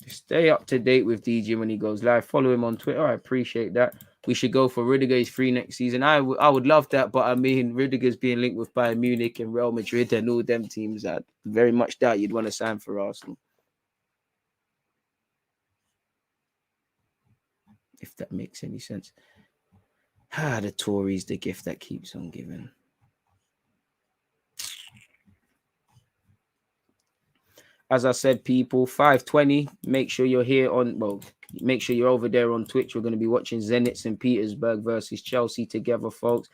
[SPEAKER 2] Stay up to date with DJ when he goes live. Follow him on Twitter. I appreciate that. We should go for Rudiger. He's free next season. I would love that, but I mean, Rudiger's being linked with Bayern Munich and Real Madrid and all them teams. I very much doubt you'd want to sign for Arsenal. If that makes any sense. The Tories, the gift that keeps on giving. As I said, people, 5:20. Make sure you're here make sure you're over there on Twitch. We're going to be watching Zenit St. Petersburg versus Chelsea together, folks.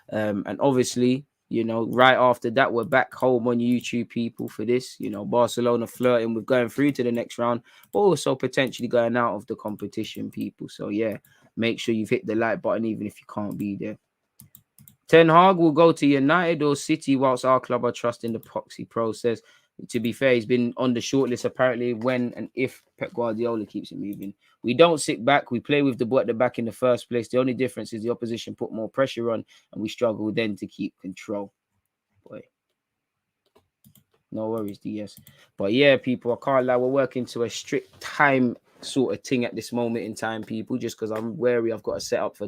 [SPEAKER 2] And obviously, you know, right after that, we're back home on YouTube, people, for this. You know, Barcelona flirting with going through to the next round, but also potentially going out of the competition, people. So, yeah, make sure you've hit the like button, even if you can't be there. Ten Hag will go to United or City whilst our club are trusting the proxy process. To be fair, he's been on the shortlist apparently when and if Pep Guardiola keeps it moving. We don't sit back. We play with the ball at the back in the first place. The only difference is the opposition put more pressure on and we struggle then to keep control. Boy. No worries, DS. But yeah, people, I can't lie. We're working to a strict time sort of thing at this moment in time, people, just because I'm wary. I've got to set up for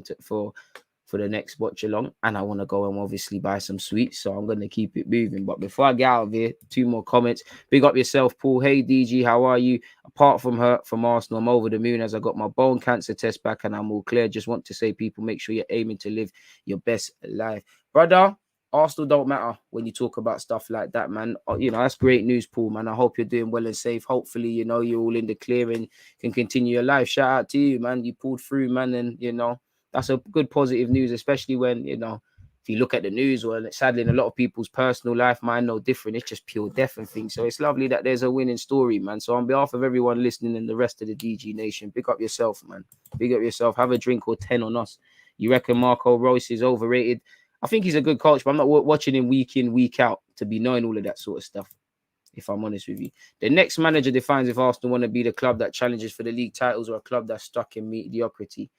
[SPEAKER 2] the next watch along, and I want to go and obviously buy some sweets, so I'm going to keep it moving. But before I get out of here, 2 more comments. Big up yourself, Paul. Hey, DG, how are you? Apart from hurt from Arsenal, I'm over the moon as I got my bone cancer test back and I'm all clear. Just want to say, people, make sure you're aiming to live your best life. Brother, Arsenal don't matter when you talk about stuff like that, man. You know, that's great news, Paul, man. I hope you're doing well and safe. Hopefully, you know, you're all in the clear and can continue your life. Shout out to you, man. You pulled through, man. And, you know, that's a good positive news, especially when, you know, if you look at the news, well, sadly, in a lot of people's personal life, mine no different. It's just pure death and things. So it's lovely that there's a winning story, man. So on behalf of everyone listening and the rest of the DG Nation, pick up yourself, man. Big up yourself. Have a drink or 10 on us. You reckon Marco Reus is overrated? I think he's a good coach, but I'm not watching him week in, week out to be knowing all of that sort of stuff, if I'm honest with you. The next manager defines if Arsenal want to be the club that challenges for the league titles or a club that's stuck in mediocrity.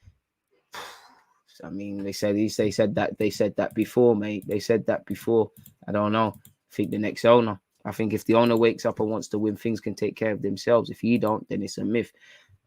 [SPEAKER 2] I mean, they said that before, mate. They said that before. I don't know. I think the next owner. I think if the owner wakes up and wants to win, things can take care of themselves. If he don't, then it's a myth.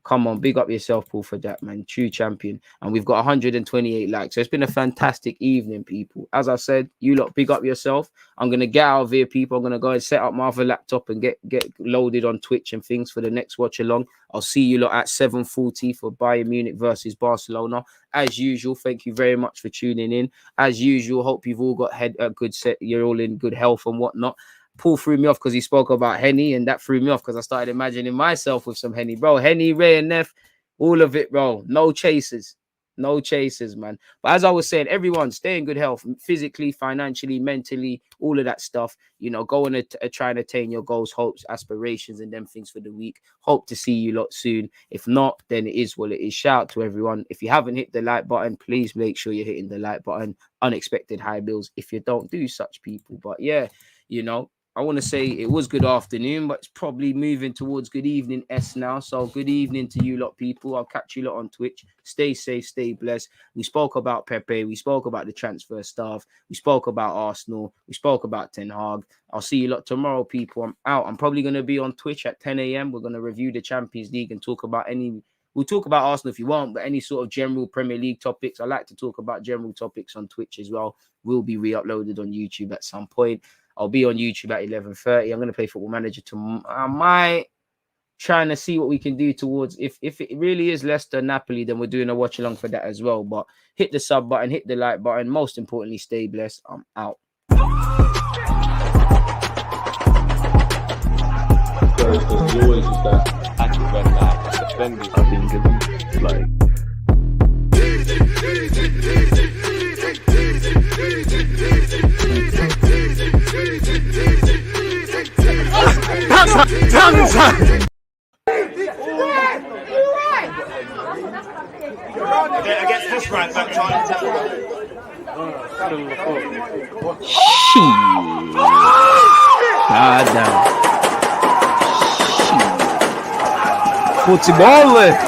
[SPEAKER 2] Come on, big up yourself, Paul, for that, man. True champion. And we've got 128 likes. So it's been a fantastic evening, people. As I said, you lot big up yourself. I'm going to get out of here, people. I'm going to go and set up my other laptop and get loaded on Twitch and things for the next watch along. I'll see you lot at 7:40 for Bayern Munich versus Barcelona. As usual, thank you very much for tuning in. As usual, hope you've all got a good set. You're all in good health and whatnot. Paul threw me off because he spoke about Henny, and that threw me off because I started imagining myself with some Henny. Bro, Henny, Ray, and Neff, all of it, bro. No chasers. No chasers, man. But as I was saying, everyone stay in good health, physically, financially, mentally, all of that stuff. You know, go and try and attain your goals, hopes, aspirations, and them things for the week. Hope to see you lot soon. If not, then it is what it is. Shout out to everyone. If you haven't hit the like button, please make sure you're hitting the like button. Unexpected high bills if you don't do such, people. But yeah, you know, I want to say it was good afternoon, but it's probably moving towards good evening now. So good evening to you lot, people. I'll catch you lot on Twitch. Stay safe, stay blessed. We spoke about Pepe. We spoke about the transfer staff. We spoke about Arsenal. We spoke about Ten Hag. I'll see you lot tomorrow, people. I'm out. I'm probably going to be on Twitch at 10 a.m. We're going to review the Champions League and talk about we'll talk about Arsenal if you want, but any sort of general Premier League topics. I like to talk about general topics on Twitch as well. Will be re-uploaded on YouTube at some point. I'll be on YouTube at 11:30. I'm going to play Football Manager tomorrow. I might trying to see what we can do towards, if it really is Leicester, Napoli, then we're doing a watch along for that as well. But hit the sub button, hit the like button. Most importantly, stay blessed. I'm out.
[SPEAKER 1] Always just that active red flag defending. I think it's like.
[SPEAKER 3] I get this right back trying
[SPEAKER 2] Football.